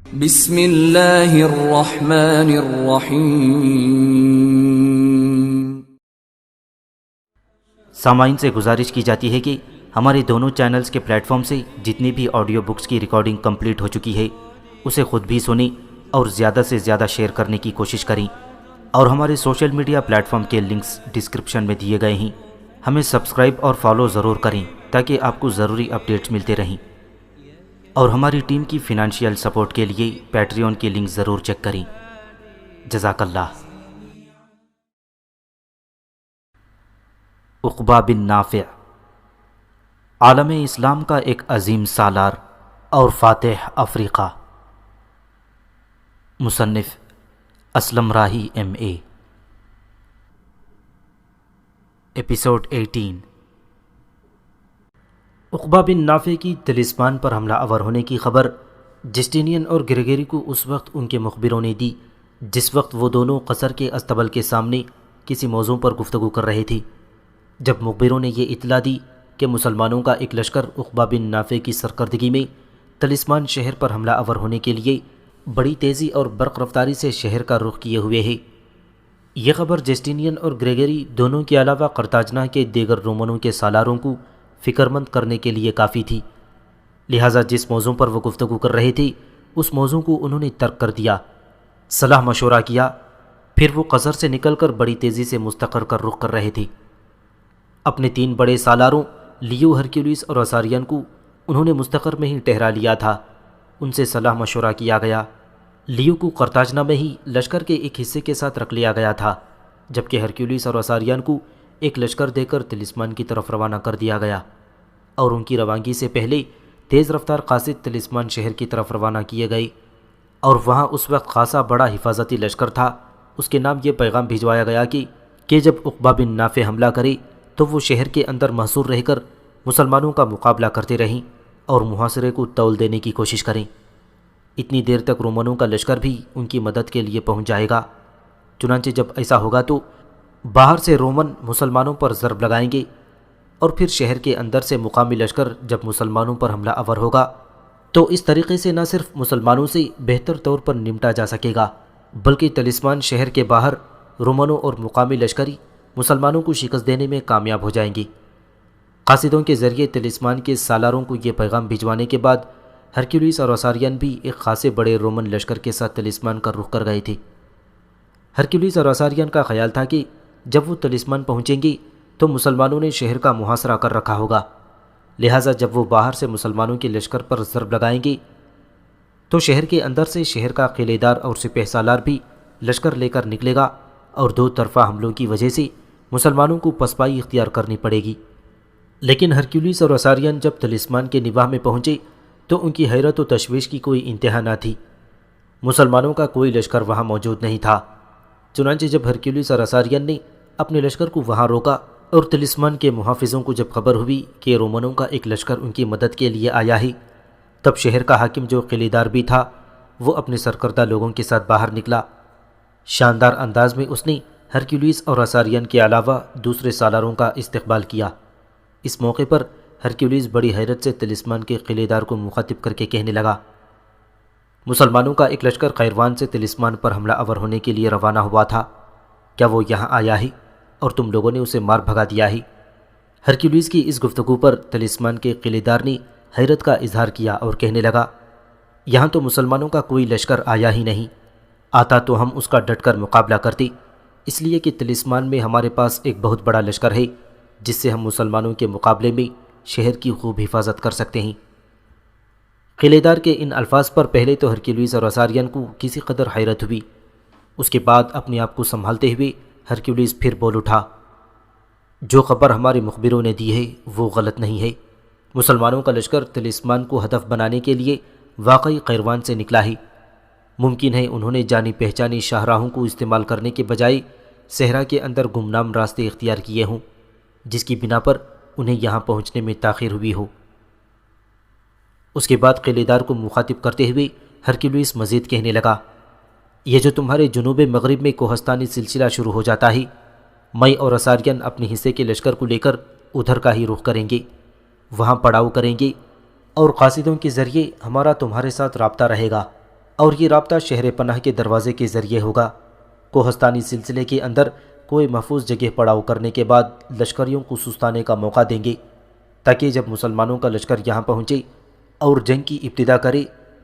بسم اللہ الرحمن الرحیم۔ سامعین سے گزارش کی جاتی ہے کہ ہمارے دونوں چینلز کے پلیٹ فارم سے جتنی بھی آڈیو بکس کی ریکارڈنگ کمپلیٹ ہو چکی ہے اسے خود بھی سنیں اور زیادہ سے زیادہ شیئر کرنے کی کوشش کریں، اور ہمارے سوشل میڈیا پلیٹ فارم کے لنکس ڈسکرپشن میں دیے گئے ہیں، ہمیں سبسکرائب اور فالو ضرور کریں تاکہ آپ کو ضروری اپڈیٹس ملتے رہیں، اور ہماری ٹیم کی فنانشیل سپورٹ کے لیے پیٹریون کی لنک ضرور چیک کریں۔ جزاک اللہ۔ عقبہ بن نافع عالم اسلام کا ایک عظیم سالار اور فاتح افریقہ۔ مصنف اسلم راہی MA۔ ایپیسوڈ 18۔ عقبہ بن نافع کی طلسمان پر حملہ آور ہونے کی خبر جسٹینین اور گریگری کو اس وقت ان کے مخبروں نے دی جس وقت وہ دونوں قصر کے استبل کے سامنے کسی موضوع پر گفتگو کر رہے تھے۔ جب مخبروں نے یہ اطلاع دی کہ مسلمانوں کا ایک لشکر عقبہ بن نافع کی سرکردگی میں طلسمان شہر پر حملہ آور ہونے کے لیے بڑی تیزی اور برق رفتاری سے شہر کا رخ کیے ہوئے ہے، یہ خبر جسٹینین اور گریگری دونوں کے علاوہ قرطاجنہ کے دیگر رومنوں کے سالاروں کو فکر مند کرنے کے لیے کافی تھی، لہٰذا جس موضوع پر وہ گفتگو کر رہے تھے اس موضوع کو انہوں نے ترک کر دیا، صلاح مشورہ کیا، پھر وہ قصر سے نکل کر بڑی تیزی سے مستقر کر رخ کر رہے تھے۔ اپنے 3 بڑے سالاروں لیو، ہرکیولیس اور اساریان کو انہوں نے مستقر میں ہی ٹھہرا لیا تھا، ان سے صلاح مشورہ کیا گیا۔ لیو کو قرطاجنہ میں ہی لشکر کے ایک حصے کے ساتھ رکھ لیا گیا تھا، جبکہ ہرکیولیس اور اساریان کو ایک لشکر دے کر طلسمان کی طرف روانہ کر دیا گیا، اور ان کی روانگی سے پہلے تیز رفتار قاصد طلسمان شہر کی طرف روانہ کیے گئے، اور وہاں اس وقت خاصا بڑا حفاظتی لشکر تھا۔ اس کے نام یہ پیغام بھجوایا گیا کہ جب عقبہ بن نافع حملہ کرے تو وہ شہر کے اندر محصور رہ کر مسلمانوں کا مقابلہ کرتے رہیں اور محاصرے کو تول دینے کی کوشش کریں۔ اتنی دیر تک رومنوں کا لشکر بھی ان کی مدد کے لیے پہنچ جائے گا، چنانچہ جب ایسا ہوگا تو باہر سے رومن مسلمانوں پر ضرب لگائیں گے، اور پھر شہر کے اندر سے مقامی لشکر جب مسلمانوں پر حملہ آور ہوگا تو اس طریقے سے نہ صرف مسلمانوں سے بہتر طور پر نمٹا جا سکے گا بلکہ طلسمان شہر کے باہر رومنوں اور مقامی لشکری مسلمانوں کو شکست دینے میں کامیاب ہو جائیں گی۔ قاصدوں کے ذریعے طلسمان کے سالاروں کو یہ پیغام بھجوانے کے بعد ہرکیولیس اور اساریان بھی ایک خاصے بڑے رومن لشکر کے ساتھ طلسمان کا رخ کر گئے تھے۔ ہرکیولیس اور اساریان کا خیال تھا کہ جب وہ طلسمان پہنچیں گے تو مسلمانوں نے شہر کا محاصرہ کر رکھا ہوگا، لہٰذا جب وہ باہر سے مسلمانوں کے لشکر پر ضرب لگائیں گے تو شہر کے اندر سے شہر کا قلعے دار اور سپہ سالار بھی لشکر لے کر نکلے گا، اور 2 طرفہ حملوں کی وجہ سے مسلمانوں کو پسپائی اختیار کرنی پڑے گی۔ لیکن ہرکیولیس اور اساریان جب طلسمان کے نواح میں پہنچے تو ان کی حیرت و تشویش کی کوئی انتہا نہ تھی، مسلمانوں کا کوئی لشکر وہاں موجود نہیں تھا۔ چنانچہ جب ہرکیولیس اور اساریان نے اپنے لشکر کو وہاں روکا اور طلسمان کے محافظوں کو جب خبر ہوئی کہ رومنوں کا ایک لشکر ان کی مدد کے لیے آیا ہے، تب شہر کا حاکم جو قلعے دار بھی تھا وہ اپنے سرکردہ لوگوں کے ساتھ باہر نکلا۔ شاندار انداز میں اس نے ہرکیولیس اور اساریان کے علاوہ دوسرے سالاروں کا استقبال کیا۔ اس موقع پر ہرکیولیس بڑی حیرت سے طلسمان کے قلعے دار کو مخاطب کر کے کہنے لگا، مسلمانوں کا ایک لشکر قیروان سے طلسمان پر حملہ آور ہونے کے لیے روانہ ہوا تھا، کیا وہ یہاں آیا ہے اور تم لوگوں نے اسے مار بھگا دیا ہے؟ ہرکیولیس کی اس گفتگو پر طلسمان کے قلعے دار نے حیرت کا اظہار کیا اور کہنے لگا، یہاں تو مسلمانوں کا کوئی لشکر آیا ہی نہیں، آتا تو ہم اس کا ڈٹ کر مقابلہ کرتے، اس لیے کہ طلسمان میں ہمارے پاس ایک بہت بڑا لشکر ہے جس سے ہم مسلمانوں کے مقابلے میں شہر کی خوب حفاظت کر سکتے ہیں۔ قلعے دار کے ان الفاظ پر پہلے تو ہرکیولیس اور اساریان کو کسی قدر حیرت ہوئی، اس کے بعد اپنے آپ کو سنبھالتے ہوئے ہرکیولیس پھر بول اٹھا، جو خبر ہمارے مخبروں نے دی ہے وہ غلط نہیں ہے، مسلمانوں کا لشکر طلسمان کو ہدف بنانے کے لیے واقعی قیروان سے نکلا ہے، ممکن ہے انہوں نے جانی پہچانی شاہراہوں کو استعمال کرنے کے بجائے صحرا کے اندر گمنام راستے اختیار کیے ہوں، جس کی بنا پر انہیں یہاں پہنچنے میں تاخیر ہوئی ہو۔ اس کے بعد قلعے دار کو مخاطب کرتے ہوئے ہرکیولیس مزید کہنے لگا، یہ جو تمہارے جنوب مغرب میں کوہستانی سلسلہ شروع ہو جاتا ہے، میں اور اساریان اپنے حصے کے لشکر کو لے کر ادھر کا ہی رخ کریں گے، وہاں پڑاؤ کریں گے اور قاصدوں کے ذریعے ہمارا تمہارے ساتھ رابطہ رہے گا، اور یہ رابطہ شہر پناہ کے دروازے کے ذریعے ہوگا۔ کوہستانی سلسلے کے اندر کوئی محفوظ جگہ پڑاؤ کرنے کے بعد لشکریوں کو سستانے کا موقع دیں گے، تاکہ جب مسلمانوں کا لشکر یہاں پہنچے اور جنگ کی ابتدا کرے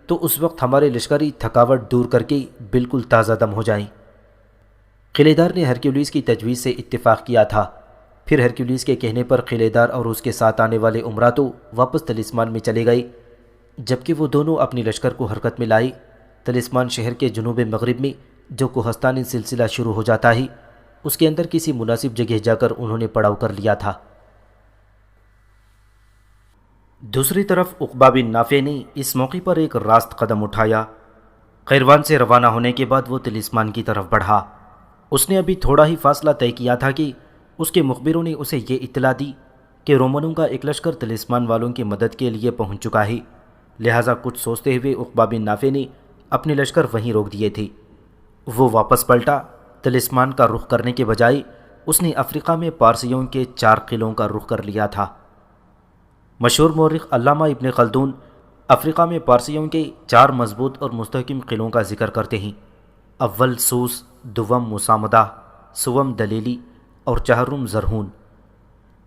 تو اس وقت ہمارے لشکری تھکاوٹ دور کر کے بالکل تازہ دم ہو جائیں۔ قلعے دار نے ہرکیولیس کی تجویز سے اتفاق کیا تھا۔ پھر ہرکیولیس کے کہنے پر قلعے دار اور اس کے ساتھ آنے والے امراء تو واپس طلسمان میں چلے گئے، جبکہ وہ دونوں اپنی لشکر کو حرکت میں لائے۔ طلسمان شہر کے جنوب مغرب میں جو کوہستانی سلسلہ شروع ہو جاتا ہے، اس کے اندر کسی مناسب جگہ جا کر انہوں نے پڑاؤ کر لیا تھا۔ دوسری طرف عقبہ بن نافع نے اس موقع پر ایک راست قدم اٹھایا۔ قیروان سے روانہ ہونے کے بعد وہ طلسمان کی طرف بڑھا۔ اس نے ابھی تھوڑا ہی فاصلہ طے کیا تھا کہ اس کے مخبروں نے اسے یہ اطلاع دی کہ رومنوں کا ایک لشکر طلسمان والوں کی مدد کے لیے پہنچ چکا ہے، لہٰذا کچھ سوچتے ہوئے عقبہ بن نافع نے اپنے لشکر وہیں روک دیے تھے۔ وہ واپس پلٹا۔ طلسمان کا رخ کرنے کے بجائے اس نے افریقہ میں پارسیوں کے 4 قلعوں کا رخ کر لیا تھا۔ مشہور مورخ علامہ ابن خلدون افریقہ میں پارسیوں کے 4 مضبوط اور مستحکم قلعوں کا ذکر کرتے ہیں۔ اول سوس، دوم مسامدہ، سوم دلیلی اور چہرم زرہون۔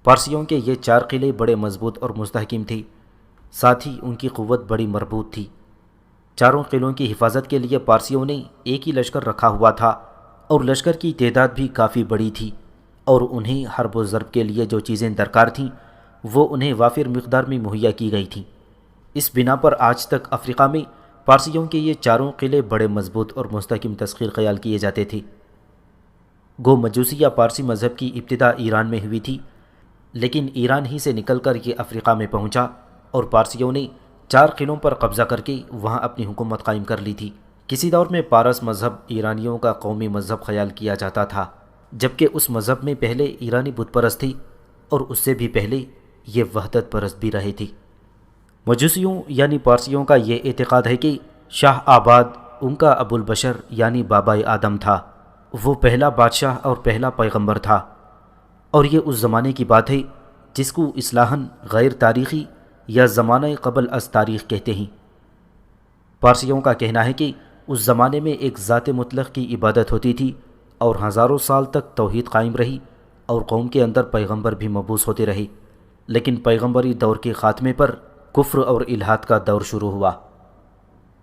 پارسیوں کے یہ 4 قلعے بڑے مضبوط اور مستحکم تھے، ساتھ ہی ان کی قوت بڑی مربوط تھی۔ چاروں قلعوں کی حفاظت کے لیے پارسیوں نے ایک ہی لشکر رکھا ہوا تھا، اور لشکر کی تعداد بھی کافی بڑی تھی، اور انہیں حرب و ضرب کے لیے جو چیزیں درکار تھیں وہ انہیں وافر مقدار میں مہیا کی گئی تھیں۔ اس بنا پر آج تک افریقہ میں پارسیوں کے یہ 4 قلعے بڑے مضبوط اور مستحکم تسخیر خیال کیے جاتے تھے۔ گو مجوسی یا پارسی مذہب کی ابتدا ایران میں ہوئی تھی، لیکن ایران ہی سے نکل کر یہ افریقہ میں پہنچا اور پارسیوں نے 4 قلعوں پر قبضہ کر کے وہاں اپنی حکومت قائم کر لی تھی۔ کسی دور میں پارس مذہب ایرانیوں کا قومی مذہب خیال کیا جاتا تھا، جبکہ اس مذہب میں پہلے ایرانی بت پرست تھے اور اس سے بھی پہلے یہ وحدت پرست بھی رہے تھے۔ مجوسیوں یعنی پارسیوں کا یہ اعتقاد ہے کہ شاہ آباد ان کا ابو البشر یعنی بابائے آدم تھا، وہ پہلا بادشاہ اور پہلا پیغمبر تھا، اور یہ اس زمانے کی بات ہے جس کو اصطلاحاً غیر تاریخی یا زمانہ قبل از تاریخ کہتے ہیں۔ پارسیوں کا کہنا ہے کہ اس زمانے میں ایک ذات مطلق کی عبادت ہوتی تھی اور ہزاروں سال تک توحید قائم رہی اور قوم کے اندر پیغمبر بھی مبعوث ہوتے رہے، لیکن پیغمبری دور کے خاتمے پر کفر اور الحاد کا دور شروع ہوا۔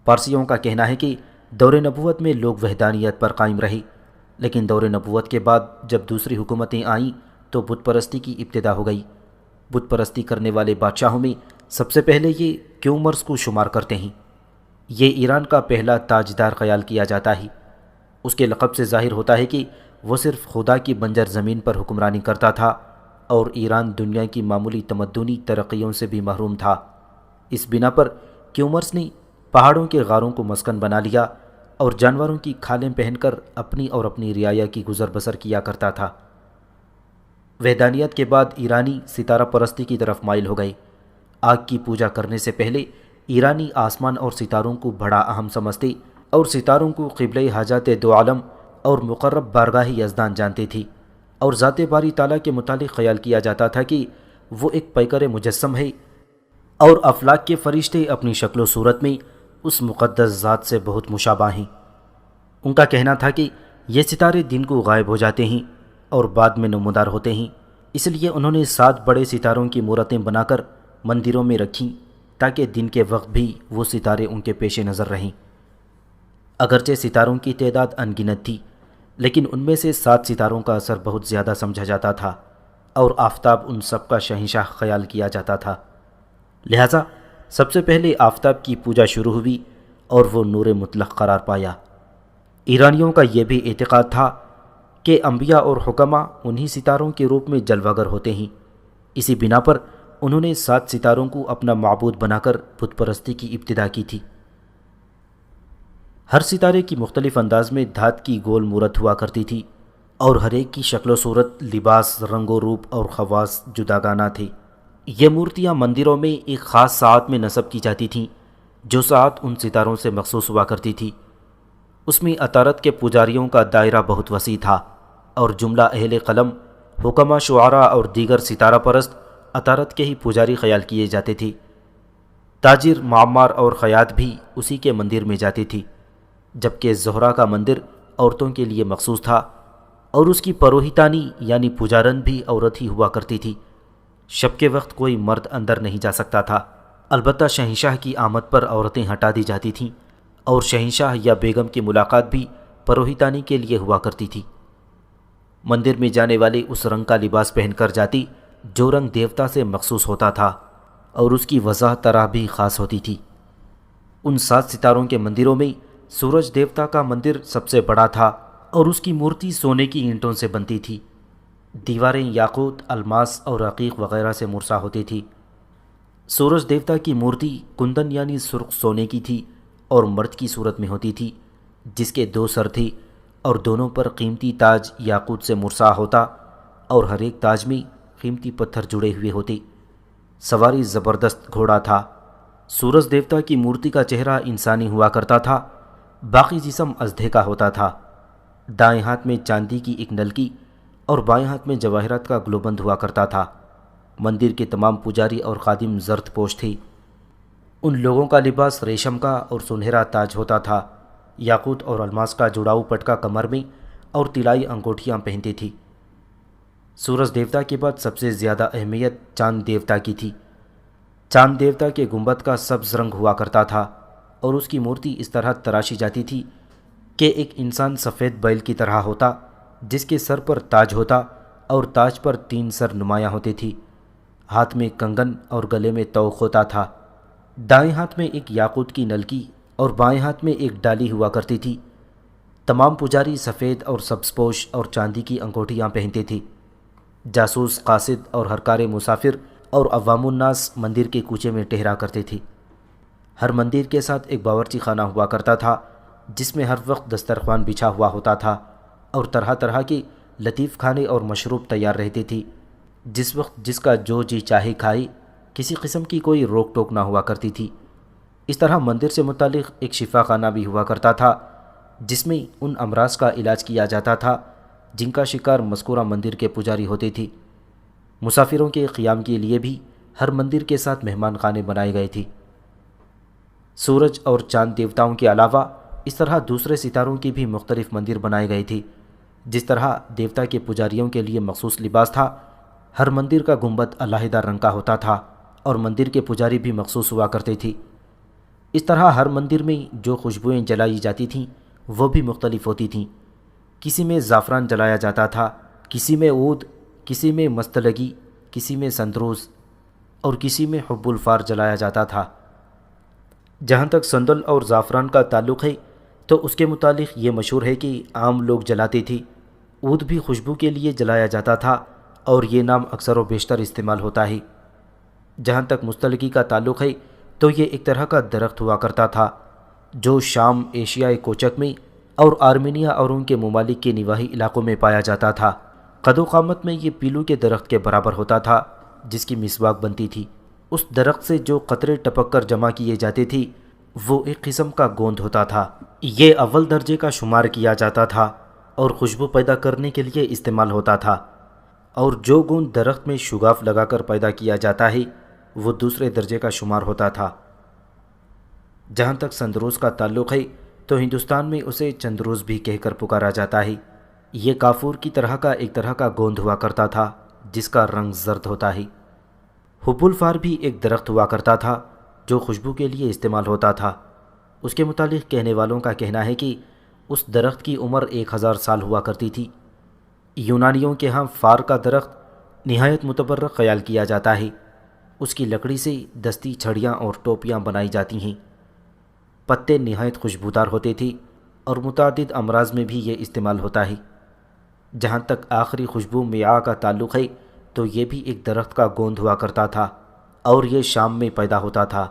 پارسیوں کا کہنا ہے کہ دور نبوت میں لوگ وحدانیت پر قائم رہے، لیکن دور نبوت کے بعد جب دوسری حکومتیں آئیں تو بت پرستی کی ابتدا ہو گئی۔ بت پرستی کرنے والے بادشاہوں میں سب سے پہلے یہ کیومرس کو شمار کرتے ہیں۔ یہ ایران کا پہلا تاجدار خیال کیا جاتا ہے۔ اس کے لقب سے ظاہر ہوتا ہے کہ وہ صرف خدا کی بنجر زمین پر حکمرانی کرتا تھا اور ایران دنیا کی معمولی تمدنی ترقیوں سے بھی محروم تھا۔ اس بنا پر کیومرس نے پہاڑوں کے غاروں کو مسکن بنا لیا اور جانوروں کی کھالیں پہن کر اپنی اور اپنی رعایا کی گزر بسر کیا کرتا تھا۔ وحدانیت کے بعد ایرانی ستارہ پرستی کی طرف مائل ہو گئے۔ آگ کی پوجا کرنے سے پہلے ایرانی آسمان اور ستاروں کو بڑا اہم سمجھتے اور ستاروں کو قبلہ حاجات دو عالم اور مقرب بارگاہ یزدان جانتے تھے، اور ذات باری تعالیٰ کے متعلق خیال کیا جاتا تھا کہ وہ ایک پیکر مجسم ہے اور افلاک کے فرشتے اپنی شکل و صورت میں اس مقدس ذات سے بہت مشابہ ہیں۔ ان کا کہنا تھا کہ یہ ستارے دن کو غائب ہو جاتے ہیں اور بعد میں نمودار ہوتے ہیں، اس لیے انہوں نے 7 بڑے ستاروں کی مورتیں بنا کر مندروں میں رکھیں تاکہ دن کے وقت بھی وہ ستارے ان کے پیش نظر رہیں۔ اگرچہ ستاروں کی تعداد ان گنت تھی، لیکن ان میں سے 7 ستاروں کا اثر بہت زیادہ سمجھا جاتا تھا اور آفتاب ان سب کا شہنشاہ خیال کیا جاتا تھا، لہٰذا سب سے پہلے آفتاب کی پوجا شروع ہوئی اور وہ نور مطلق قرار پایا۔ ایرانیوں کا یہ بھی اعتقاد تھا کہ انبیاء اور حکماء انہی ستاروں کے روپ میں جلوہ گر ہوتے ہیں، اسی بنا پر انہوں نے 7 ستاروں کو اپنا معبود بنا کر بت پرستی کی ابتدا کی تھی۔ ہر ستارے کی مختلف انداز میں دھات کی گول مورت ہوا کرتی تھی اور ہر ایک کی شکل و صورت، لباس، رنگ و روپ اور خواص جداگانہ تھے۔ یہ مورتیاں مندروں میں ایک خاص ساعت میں نصب کی جاتی تھیں، جو ساعت ان ستاروں سے مخصوص ہوا کرتی تھی۔ اس میں عطارد کے پجاریوں کا دائرہ بہت وسیع تھا اور جملہ اہل قلم، حکماء، شعراء اور دیگر ستارہ پرست عطارد کے ہی پجاری خیال کیے جاتے تھے۔ تاجر معمار اور خیاط بھی اسی کے مندر میں جاتی تھی، جبکہ زہرا کا مندر عورتوں کے لیے مخصوص تھا اور اس کی پروہتانی یعنی پجارن بھی عورت ہی ہوا کرتی تھی۔ شب کے وقت کوئی مرد اندر نہیں جا سکتا تھا، البتہ شہنشاہ کی آمد پر عورتیں ہٹا دی جاتی تھیں اور شہنشاہ یا بیگم کی ملاقات بھی پروہتانی کے لیے ہوا کرتی تھی۔ مندر میں جانے والے اس رنگ کا لباس پہن کر جاتی جو رنگ دیوتا سے مخصوص ہوتا تھا اور اس کی وضاح طرح بھی خاص ہوتی تھی۔ ان 7 ستاروں کے مندروں میں سورج دیوتا کا مندر سب سے بڑا تھا اور اس کی مورتی سونے کی اینٹوں سے بنتی تھی۔ دیواریں یاقوت، الماس اور عقیق وغیرہ سے مرصع ہوتی تھی۔ سورج دیوتا کی مورتی کندن یعنی سرخ سونے کی تھی اور مرد کی صورت میں ہوتی تھی، جس کے 2 سر تھے اور دونوں پر قیمتی تاج یاقوت سے مرصع ہوتا اور ہر ایک تاج میں قیمتی پتھر جڑے ہوئے ہوتے۔ سواری زبردست گھوڑا تھا۔ سورج دیوتا کی مورتی کا چہرہ انسانی ہوا کرتا تھا، باقی جسم اژدھے کا ہوتا تھا۔ دائیں ہاتھ میں چاندی کی ایک نلکی اور بائیں ہاتھ میں جواہرات کا گلوبند ہوا کرتا تھا۔ مندر کے تمام پجاری اور خادم زرد پوش تھے۔ ان لوگوں کا لباس ریشم کا اور سنہرا تاج ہوتا تھا، یاقوت اور الماس کا جڑاؤ پٹکا کمر میں اور طلائی انگوٹھیاں پہنتی تھی۔ سورج دیوتا کے بعد سب سے زیادہ اہمیت چاند دیوتا کی تھی۔ چاند دیوتا کے گنبد کا سبز رنگ ہوا کرتا تھا اور اس کی مورتی اس طرح تراشی جاتی تھی کہ ایک انسان سفید بیل کی طرح ہوتا، جس کے سر پر تاج ہوتا اور تاج پر 3 سر نمایاں ہوتی تھی۔ ہاتھ میں کنگن اور گلے میں توق ہوتا تھا۔ دائیں ہاتھ میں ایک یاقوت کی نلکی اور بائیں ہاتھ میں ایک ڈالی ہوا کرتی تھی۔ تمام پجاری سفید اور سبز پوش اور چاندی کی انگوٹھیاں پہنتے تھے۔ جاسوس، قاصد اور ہرکار مسافر اور عوام الناس مندر کے کوچے میں ٹہرا کرتے تھے۔ ہر مندر کے ساتھ ایک باورچی خانہ ہوا کرتا تھا، جس میں ہر وقت دسترخوان بچھا ہوا ہوتا تھا اور طرح طرح کے لطیف کھانے اور مشروب تیار رہتے تھے۔ جس وقت جس کا جو جی چاہے کھائے، کسی قسم کی کوئی روک ٹوک نہ ہوا کرتی تھی۔ اس طرح مندر سے متعلق ایک شفا خانہ بھی ہوا کرتا تھا، جس میں ان امراض کا علاج کیا جاتا تھا جن کا شکار مذکورہ مندر کے پجاری ہوتے تھے۔ مسافروں کے قیام کے لیے بھی ہر مندر کے ساتھ مہمان خانے بنائے گئے تھے۔ سورج اور چاند دیوتاؤں کے علاوہ اس طرح دوسرے ستاروں کے بھی مختلف مندر بنائے گئے تھے۔ جس طرح دیوتا کے پجاریوں کے لیے مخصوص لباس تھا، ہر مندر کا گنبد علیحدہ رنگ کا ہوتا تھا اور مندر کے پجاری بھی مخصوص ہوا کرتے تھے۔ اس طرح ہر مندر میں جو خوشبوئیں جلائی جاتی تھیں وہ بھی مختلف ہوتی تھیں۔ کسی میں زعفران جلایا جاتا تھا، کسی میں عود، کسی میں مستلگی، کسی میں سندروس اور کسی میں حب الفار جلایا جاتا تھا۔ جہاں تک سندل اور زعفران کا تعلق ہے تو اس کے متعلق یہ مشہور ہے کہ عام لوگ جلاتے تھے۔ عود بھی خوشبو کے لیے جلایا جاتا تھا اور یہ نام اکثر و بیشتر استعمال ہوتا ہے۔ جہاں تک مستلگی کا تعلق ہے تو یہ ایک طرح کا درخت ہوا کرتا تھا جو شام، ایشیائے کوچک میں اور آرمینیا اور ان کے ممالک کے نواحی علاقوں میں پایا جاتا تھا۔ قد و قامت میں یہ پیلو کے درخت کے برابر ہوتا تھا جس کی مسواک بنتی تھی۔ اس درخت سے جو قطرے ٹپک کر جمع کیے جاتے تھے وہ ایک قسم کا گوند ہوتا تھا۔ یہ اول درجے کا شمار کیا جاتا تھا اور خوشبو پیدا کرنے کے لیے استعمال ہوتا تھا، اور جو گوند درخت میں شگاف لگا کر پیدا کیا جاتا ہے وہ دوسرے درجے کا شمار ہوتا تھا۔ جہاں تک سندروس کا تعلق ہے تو ہندوستان میں اسے چندروس بھی کہہ کر پکارا جاتا ہے۔ یہ کافور کی طرح کا ایک طرح کا گوند ہوا کرتا تھا جس کا رنگ زرد ہوتا ہے۔ حب الفار بھی ایک درخت ہوا کرتا تھا جو خوشبو کے لیے استعمال ہوتا تھا۔ اس کے متعلق کہنے والوں کا کہنا ہے کہ اس درخت کی عمر 1000 سال ہوا کرتی تھی۔ یونانیوں کے ہاں فار کا درخت نہایت متبرک خیال کیا جاتا ہے۔ اس کی لکڑی سے دستی، چھڑیاں اور ٹوپیاں بنائی جاتی ہیں۔ پتے نہایت خوشبودار ہوتے تھے اور متعدد امراض میں بھی یہ استعمال ہوتا ہے۔ جہاں تک آخری خوشبو میعا کا تعلق ہے تو یہ بھی ایک درخت کا گوند ہوا کرتا تھا اور یہ شام میں پیدا ہوتا تھا۔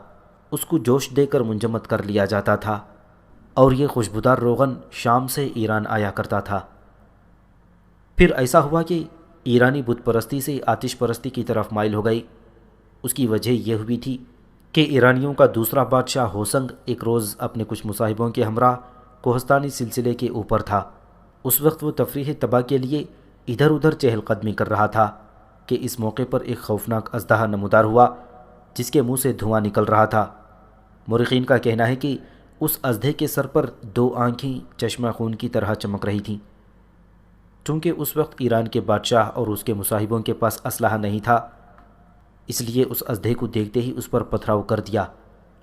اس کو جوش دے کر منجمد کر لیا جاتا تھا اور یہ خوشبودار روغن شام سے ایران آیا کرتا تھا۔ پھر ایسا ہوا کہ ایرانی بت پرستی سے آتش پرستی کی طرف مائل ہو گئی۔ اس کی وجہ یہ ہوئی تھی کہ ایرانیوں کا دوسرا بادشاہ ہوسنگ ایک روز اپنے کچھ مصاحبوں کے ہمراہ کوہستانی سلسلے کے اوپر تھا۔ اس وقت وہ تفریح تباہ کے لیے ادھر ادھر چہل قدمی کر رہا تھا کہ اس موقع پر ایک خوفناک اژدہا نمودار ہوا جس کے منہ سے دھواں نکل رہا تھا۔ مورخین کا کہنا ہے کہ اس اژدھے کے سر پر 2 آنکھیں چشمہ خون کی طرح چمک رہی تھیں۔ چونکہ اس وقت ایران کے بادشاہ اور اس کے مصاحبوں کے پاس اسلحہ نہیں تھا، اس لیے اس اژدھے کو دیکھتے ہی اس پر پتھراؤ کر دیا۔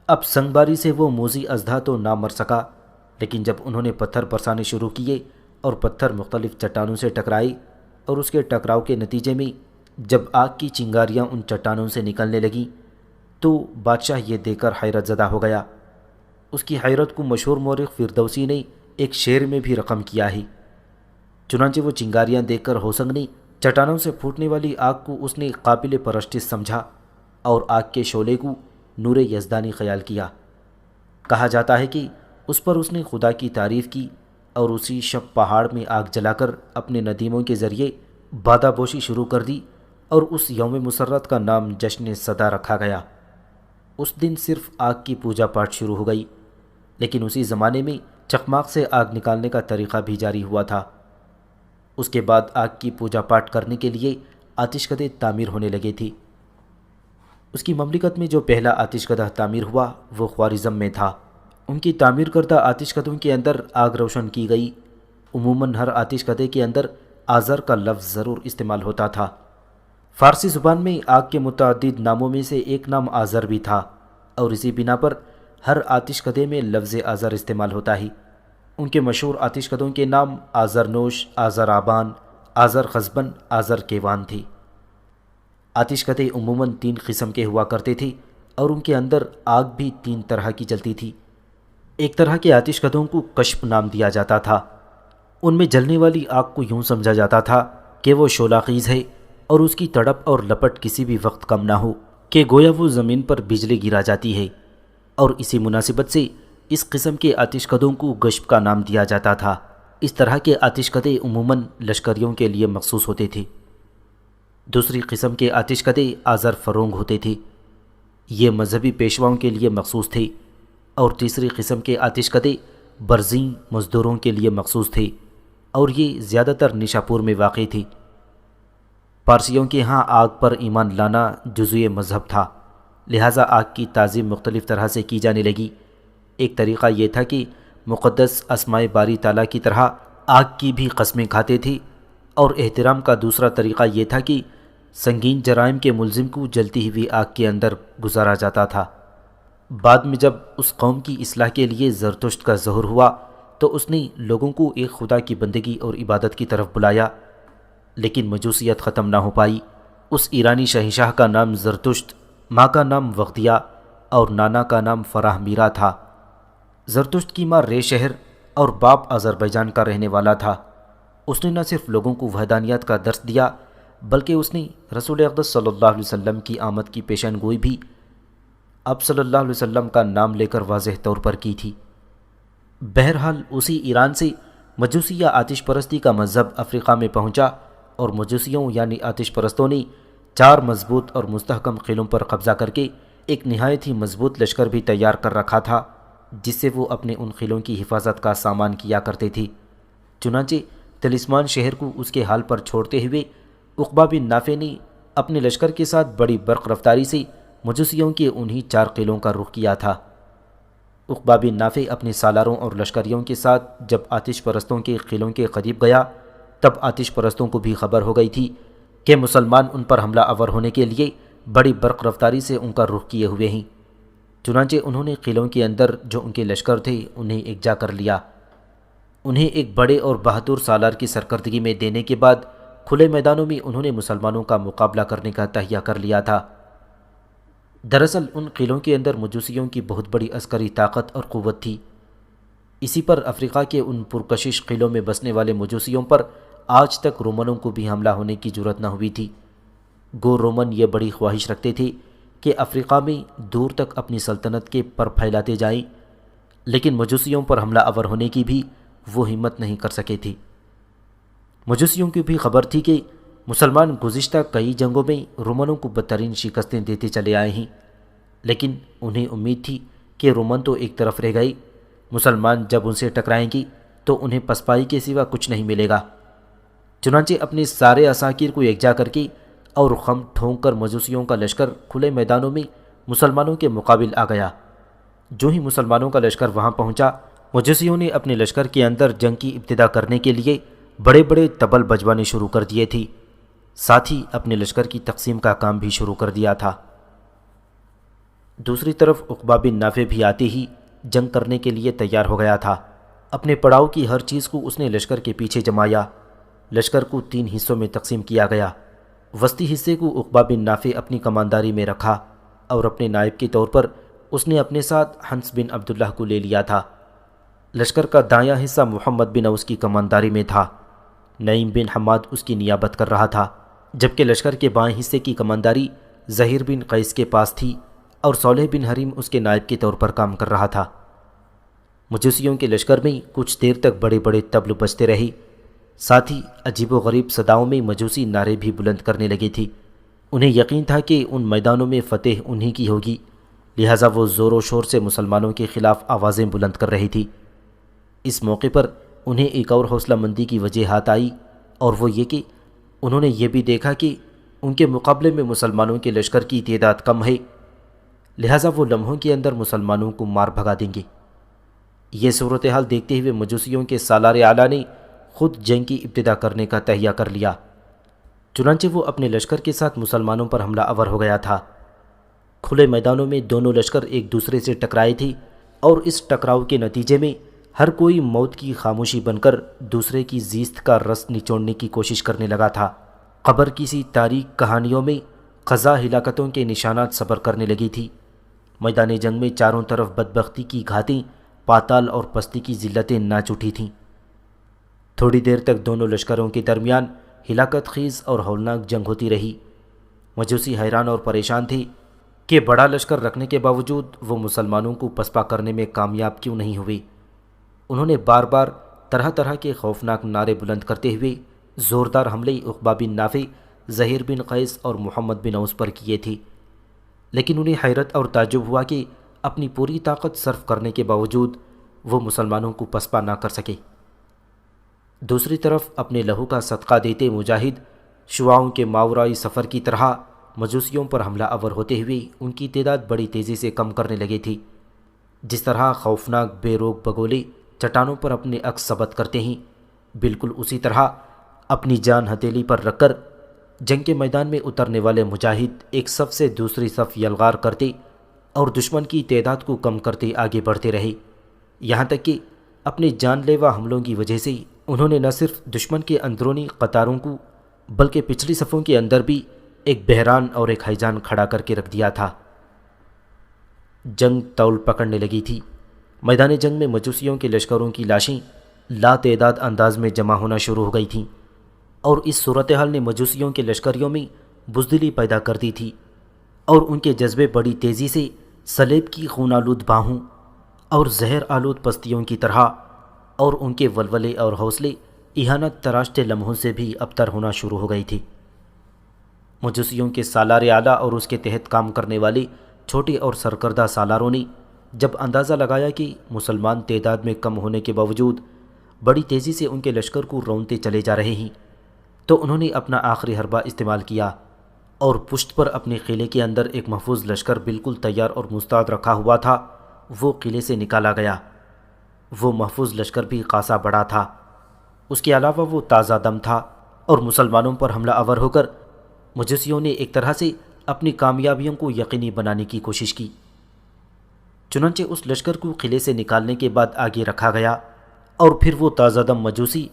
اب سنگ باری سے وہ موذی اژدھا تو نہ مر سکا، لیکن جب انہوں نے پتھر برسانے شروع کیے اور پتھر مختلف چٹانوں سے ٹکرائے اور اس کے ٹکراؤ کے نتیجے میں جب آگ کی چنگاریاں ان چٹانوں سے نکلنے لگیں تو بادشاہ یہ دیکھ کر حیرت زدہ ہو گیا۔ اس کی حیرت کو مشہور مورخ فردوسی نے ایک شعر میں بھی رقم کیا ہے۔ چنانچہ وہ چنگاریاں دیکھ کر ہوسنگنے چٹانوں سے پھوٹنے والی آگ کو اس نے قابل پرستش سمجھا اور آگ کے شعلے کو نور یزدانی خیال کیا۔ کہا جاتا ہے کہ اس پر اس نے خدا کی تعریف کی اور اسی شب پہاڑ میں آگ جلا کر اپنے ندیموں کے ذریعے بادہ بوشی شروع کر دی اور اس یوم مسرت کا نام جشن صدا رکھا گیا۔ اس دن صرف آگ کی پوجا پاٹ شروع ہو گئی، لیکن اسی زمانے میں چخماق سے آگ نکالنے کا طریقہ بھی جاری ہوا تھا۔ اس کے بعد آگ کی پوجا پاٹ کرنے کے لیے آتش کدے تعمیر ہونے لگے تھی۔ اس کی مملکت میں جو پہلا آتش کدہ تعمیر ہوا وہ خوارزم میں تھا۔ ان کی تعمیر کردہ آتش کدوں کے اندر آگ روشن کی گئی۔ عموماً ہر آتش کدے کے اندر آذر کا لفظ ضرور استعمال ہوتا تھا۔ فارسی زبان میں آگ کے متعدد ناموں میں سے ایک نام آذر بھی تھا، اور اسی بنا پر ہر آتش کدے میں لفظ آذر استعمال ہوتا ہے۔ ان کے مشہور آتش کدوں کے نام آذر نوش، آذر آبان، آذر خزبن، آذر کیوان تھے۔ آتش کدے عموماً 3 قسم کے ہوا کرتے تھے اور ان کے اندر آگ بھی 3 طرح کی جلتی تھی۔ ایک طرح کے آتش کدوں کو کشپ نام دیا جاتا تھا۔ ان میں جلنے والی آگ کو یوں سمجھا جاتا تھا کہ وہ شعلہ خیز ہے اور اس کی تڑپ اور لپٹ کسی بھی وقت کم نہ ہو کہ گویا وہ زمین پر بجلی گرا جاتی ہے، اور اسی مناسبت سے اس قسم کے آتش کدوں کو گشپ کا نام دیا جاتا تھا۔ اس طرح کے آتش کدے عموماً لشکریوں کے لیے مخصوص ہوتے تھے۔ دوسری قسم کے آتش کدے آذر فرونگ ہوتے تھے، یہ مذہبی پیشواؤں کے لیے مخصوص تھے، اور تیسری قسم کے آتش کدے برزیں مزدوروں کے لیے مخصوص تھے، اور یہ زیادہ تر نیشاپور میں واقع تھی۔ پارسیوں کے ہاں آگ پر ایمان لانا جزوی مذہب تھا، لہٰذا آگ کی تعظیم مختلف طرح سے کی جانے لگی۔ ایک طریقہ یہ تھا کہ مقدس اسماء باری تعالیٰ کی طرح آگ کی بھی قسمیں کھاتے تھے، اور احترام کا دوسرا طریقہ یہ تھا کہ سنگین جرائم کے ملزم کو جلتی ہوئی آگ کے اندر گزارا جاتا تھا۔ بعد میں جب اس قوم کی اصلاح کے لیے زرتشت کا ظہور ہوا تو اس نے لوگوں کو ایک خدا کی بندگی اور عبادت کی طرف بلایا، لیکن مجوسیت ختم نہ ہو پائی۔ اس ایرانی شہنشاہ کا نام زرتشت، ماں کا نام وغدیہ اور نانا کا نام فراہ میرا تھا۔ زرتشت کی ماں رے شہر اور باپ آذربائیجان کا رہنے والا تھا۔ اس نے نہ صرف لوگوں کو وحدانیت کا درس دیا بلکہ اس نے رسول اقدس صلی اللہ علیہ وسلم کی آمد کی پیشن گوئی بھی آپ صلی اللہ علیہ وسلم کا نام لے کر واضح طور پر کی تھی۔ بہرحال اسی ایران سے مجوسی یا آتش پرستی کا مذہب افریقہ میں پہنچا، اور مجوسیوں یعنی آتش پرستوں نے 4 مضبوط اور مستحکم قلعوں پر قبضہ کر کے ایک نہایت ہی مضبوط لشکر بھی تیار کر رکھا تھا، جس سے وہ اپنے ان قلعوں کی حفاظت کا سامان کیا کرتے تھے۔ چنانچہ طلسمان شہر کو اس کے حال پر چھوڑتے ہوئے عقبہ بن نافع نے اپنے لشکر کے ساتھ بڑی برق رفتاری سے مجوسیوں کے انہی 4 قلعوں کا رخ کیا تھا۔ عقبہ بن نافع اپنے سالاروں اور لشکریوں کے ساتھ جب آتش پرستوں کے قلعوں کے قریب گیا تب آتش پرستوں کو بھی خبر ہو گئی تھی کہ مسلمان ان پر حملہ آور ہونے کے لیے بڑی برق رفتاری سے ان کا رخ کیے ہوئے ہیں۔ چنانچہ انہوں نے قلعوں کے اندر جو ان کے لشکر تھے انہیں اکجا کر لیا۔ انہیں ایک بڑے اور بہادر سالار کی سرکردگی میں دینے کے بعد کھلے میدانوں میں انہوں نے مسلمانوں کا مقابلہ کرنے کا تہیہ کر لیا تھا۔ دراصل ان قلعوں کے اندر مجوسیوں کی بہت بڑی عسکری طاقت اور قوت تھی۔ اسی پر افریقہ کے ان پرکشش قلعوں میں بسنے والے مجوسیوں پر آج تک رومنوں کو بھی حملہ ہونے کی جرأت نہ ہوئی تھی۔ گو رومن یہ بڑی خواہش رکھتے تھے کہ افریقہ میں دور تک اپنی سلطنت کے پر پھیلاتے جائیں، لیکن مجوسیوں پر حملہ آور ہونے کی بھی وہ ہمت نہیں کر سکے تھے۔ مجوسیوں کی بھی خبر تھی کہ مسلمان گزشتہ کئی جنگوں میں رومنوں کو بدترین شکستیں دیتے چلے آئے ہیں، لیکن انہیں امید تھی کہ رومن تو ایک طرف رہ گئے، مسلمان جب ان سے ٹکرائیں گی تو انہیں پسپائی کے سوا کچھ نہیں ملے گا۔ چنانچہ اپنے سارے عساکر کو یکجا کر کے اور خم ٹھونک کر مجوسیوں کا لشکر کھلے میدانوں میں مسلمانوں کے مقابل آ گیا۔ جو ہی مسلمانوں کا لشکر وہاں پہنچا، مجوسیوں نے اپنے لشکر کے اندر جنگ کی ابتدا کرنے کے لیے بڑے بڑے طبل بجوانے شروع کر دیے تھی، ساتھ ہی اپنے لشکر کی تقسیم کا کام بھی شروع کر دیا تھا۔ دوسری طرف عقبہ بن نافع بھی آتے ہی جنگ کرنے کے لیے تیار ہو گیا تھا۔ اپنے پڑاؤ کی ہر چیز کو اس نے لشکر کے پیچھے جمایا۔ لشکر کو 3 حصوں میں تقسیم کیا گیا۔ وسطی حصے کو عقبہ بن نافع اپنی کمانداری میں رکھا اور اپنے نائب کے طور پر اس نے اپنے ساتھ حنس بن عبداللہ کو لے لیا تھا۔ لشکر کا دایاں حصہ محمد بن اوس کی کمانداری میں تھا۔ نعیم بن حماد اس کی نیابت کر رہا تھا، جبکہ لشکر کے بائیں حصے کی کمانداری زہیر بن قیس کے پاس تھی اور صالح بن حریم اس کے نائب کے طور پر کام کر رہا تھا۔ مجوسیوں کے لشکر میں کچھ دیر تک بڑے بڑے طبل بجتے رہے، ساتھ ہی عجیب و غریب صداؤں میں مجوسی نعرے بھی بلند کرنے لگے تھی۔ انہیں یقین تھا کہ ان میدانوں میں فتح انہی کی ہوگی، لہٰذا وہ زور و شور سے مسلمانوں کے خلاف آوازیں بلند کر رہی تھی۔ اس موقع پر انہیں ایک اور حوصلہ مندی کی وجہ ہاتھ آئی، اور وہ یہ کہ انہوں نے یہ بھی دیکھا کہ ان کے مقابلے میں مسلمانوں کے لشکر کی تعداد کم ہے، لہٰذا وہ لمحوں کے اندر مسلمانوں کو مار بھگا دیں گے۔ یہ صورتحال دیکھتے ہوئے مجوسیوں کے سالار اعلیٰ نے خود جنگ کی ابتدا کرنے کا تہیہ کر لیا۔ چنانچہ وہ اپنے لشکر کے ساتھ مسلمانوں پر حملہ آور ہو گیا تھا۔ کھلے میدانوں میں دونوں لشکر ایک دوسرے سے ٹکرائے تھے، اور اس ٹکراؤ کے نتیجے میں ہر کوئی موت کی خاموشی بن کر دوسرے کی زیست کا رس نچوڑنے کی کوشش کرنے لگا تھا۔ قبر کسی تاریک کہانیوں میں قضا ہلاکتوں کے نشانات صبر کرنے لگی تھی۔ میدان جنگ میں چاروں طرف بدبختی کی گھاتیں، پاتال اور پستی کی ذلتیں ناچ اٹھی تھیں۔ تھوڑی دیر تک دونوں لشکروں کے درمیان ہلاکت خیز اور ہولناک جنگ ہوتی رہی۔ مجوسی حیران اور پریشان تھے کہ بڑا لشکر رکھنے کے باوجود وہ مسلمانوں کو پسپا کرنے میں کامیاب کیوں نہیں ہوئے۔ انہوں نے بار بار طرح طرح کے خوفناک نعرے بلند کرتے ہوئے زوردار حملے عقبہ بن نافع، زہیر بن قیس اور محمد بن اوس پر کیے تھے، لیکن انہیں حیرت اور تعجب ہوا کہ اپنی پوری طاقت صرف کرنے کے باوجود وہ مسلمانوں کو پسپا نہ کر سکے۔ دوسری طرف اپنے لہو کا صدقہ دیتے مجاہد شعاعوں کے ماورائی سفر کی طرح مجوسیوں پر حملہ آور ہوتے ہوئے ان کی تعداد بڑی تیزی سے کم کرنے لگی تھی۔ جس طرح خوفناک بے روک بگولے چٹانوں پر اپنے عکس ثبت کرتے ہیں، بالکل اسی طرح اپنی جان ہتھیلی پر رکھ کر جنگ کے میدان میں اترنے والے مجاہد ایک صف سے دوسری صف یلغار کرتے اور دشمن کی تعداد کو کم کرتے آگے بڑھتے رہے، یہاں تک کہ اپنے جان لیوا حملوں کی وجہ سے انہوں نے نہ صرف دشمن کے اندرونی قطاروں کو بلکہ پچھلی صفوں کے اندر بھی ایک بحران اور ایک ہیجان کھڑا کر کے رکھ دیا تھا۔ جنگ طول پکڑنے لگی تھی۔ میدان جنگ میں مجوسیوں کے لشکروں کی لاشیں لا تعداد انداز میں جمع ہونا شروع ہو گئی تھیں، اور اس صورتحال نے مجوسیوں کے لشکریوں میں بزدلی پیدا کر دی تھی، اور ان کے جذبے بڑی تیزی سے سلیب کی خون آلود باہوں اور زہر آلود پستیوں کی طرح، اور ان کے ولولے اور حوصلے اہانت تراشتے لمحوں سے بھی ابتر ہونا شروع ہو گئی تھی۔ مجوسیوں کے سالار اعلیٰ اور اس کے تحت کام کرنے والے چھوٹے اور سرکردہ سالاروں نے جب اندازہ لگایا کہ مسلمان تعداد میں کم ہونے کے باوجود بڑی تیزی سے ان کے لشکر کو رونتے چلے جا رہے ہیں، تو انہوں نے اپنا آخری حربہ استعمال کیا اور پشت پر اپنے قلعے کے اندر ایک محفوظ لشکر بالکل تیار اور مستعد رکھا ہوا تھا، وہ قلعے سے نکالا گیا۔ وہ محفوظ لشکر بھی خاصا بڑا تھا، اس کے علاوہ وہ تازہ دم تھا، اور مسلمانوں پر حملہ آور ہو کر مجوسیوں نے ایک طرح سے اپنی کامیابیوں کو یقینی بنانے کی کوشش کی۔ چنانچہ اس لشکر کو قلعے سے نکالنے کے بعد آگے رکھا گیا، اور پھر وہ تازہ دم مجوسی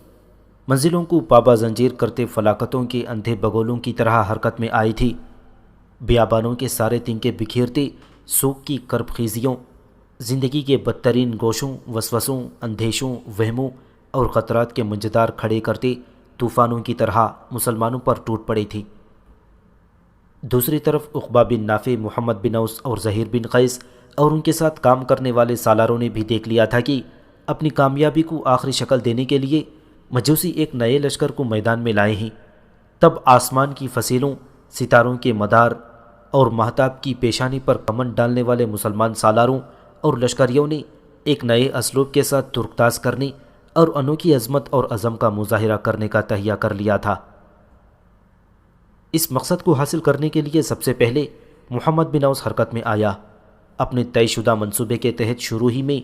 منزلوں کو پابا زنجیر کرتے فلاکتوں کے اندھے بگولوں کی طرح حرکت میں آئی تھی۔ بیابانوں کے سارے تنکے بکھیرتے سوگ کی کرب خیزیوں، زندگی کے بدترین گوشوں، وسوسوں، اندیشوں، وہموں اور خطرات کے منجدار کھڑے کرتے طوفانوں کی طرح مسلمانوں پر ٹوٹ پڑی تھی۔ دوسری طرف عقبہ بن نافع، محمد بن اوس اور زہیر بن قیس اور ان کے ساتھ کام کرنے والے سالاروں نے بھی دیکھ لیا تھا کہ اپنی کامیابی کو آخری شکل دینے کے لیے مجوسی ایک نئے لشکر کو میدان میں لائے ہیں۔ تب آسمان کی فصیلوں، ستاروں کے مدار اور مہتاب کی پیشانی پر کمند ڈالنے والے مسلمان سالاروں اور لشکریوں نے ایک نئے اسلوب کے ساتھ ترکتاز کرنے اور انوکھی عظمت اور عزم کا مظاہرہ کرنے کا تہیہ کر لیا تھا۔ اس مقصد کو حاصل کرنے کے لیے سب سے پہلے محمد بن اوس حرکت میں آیا۔ اپنے طے شدہ منصوبے کے تحت شروع ہی میں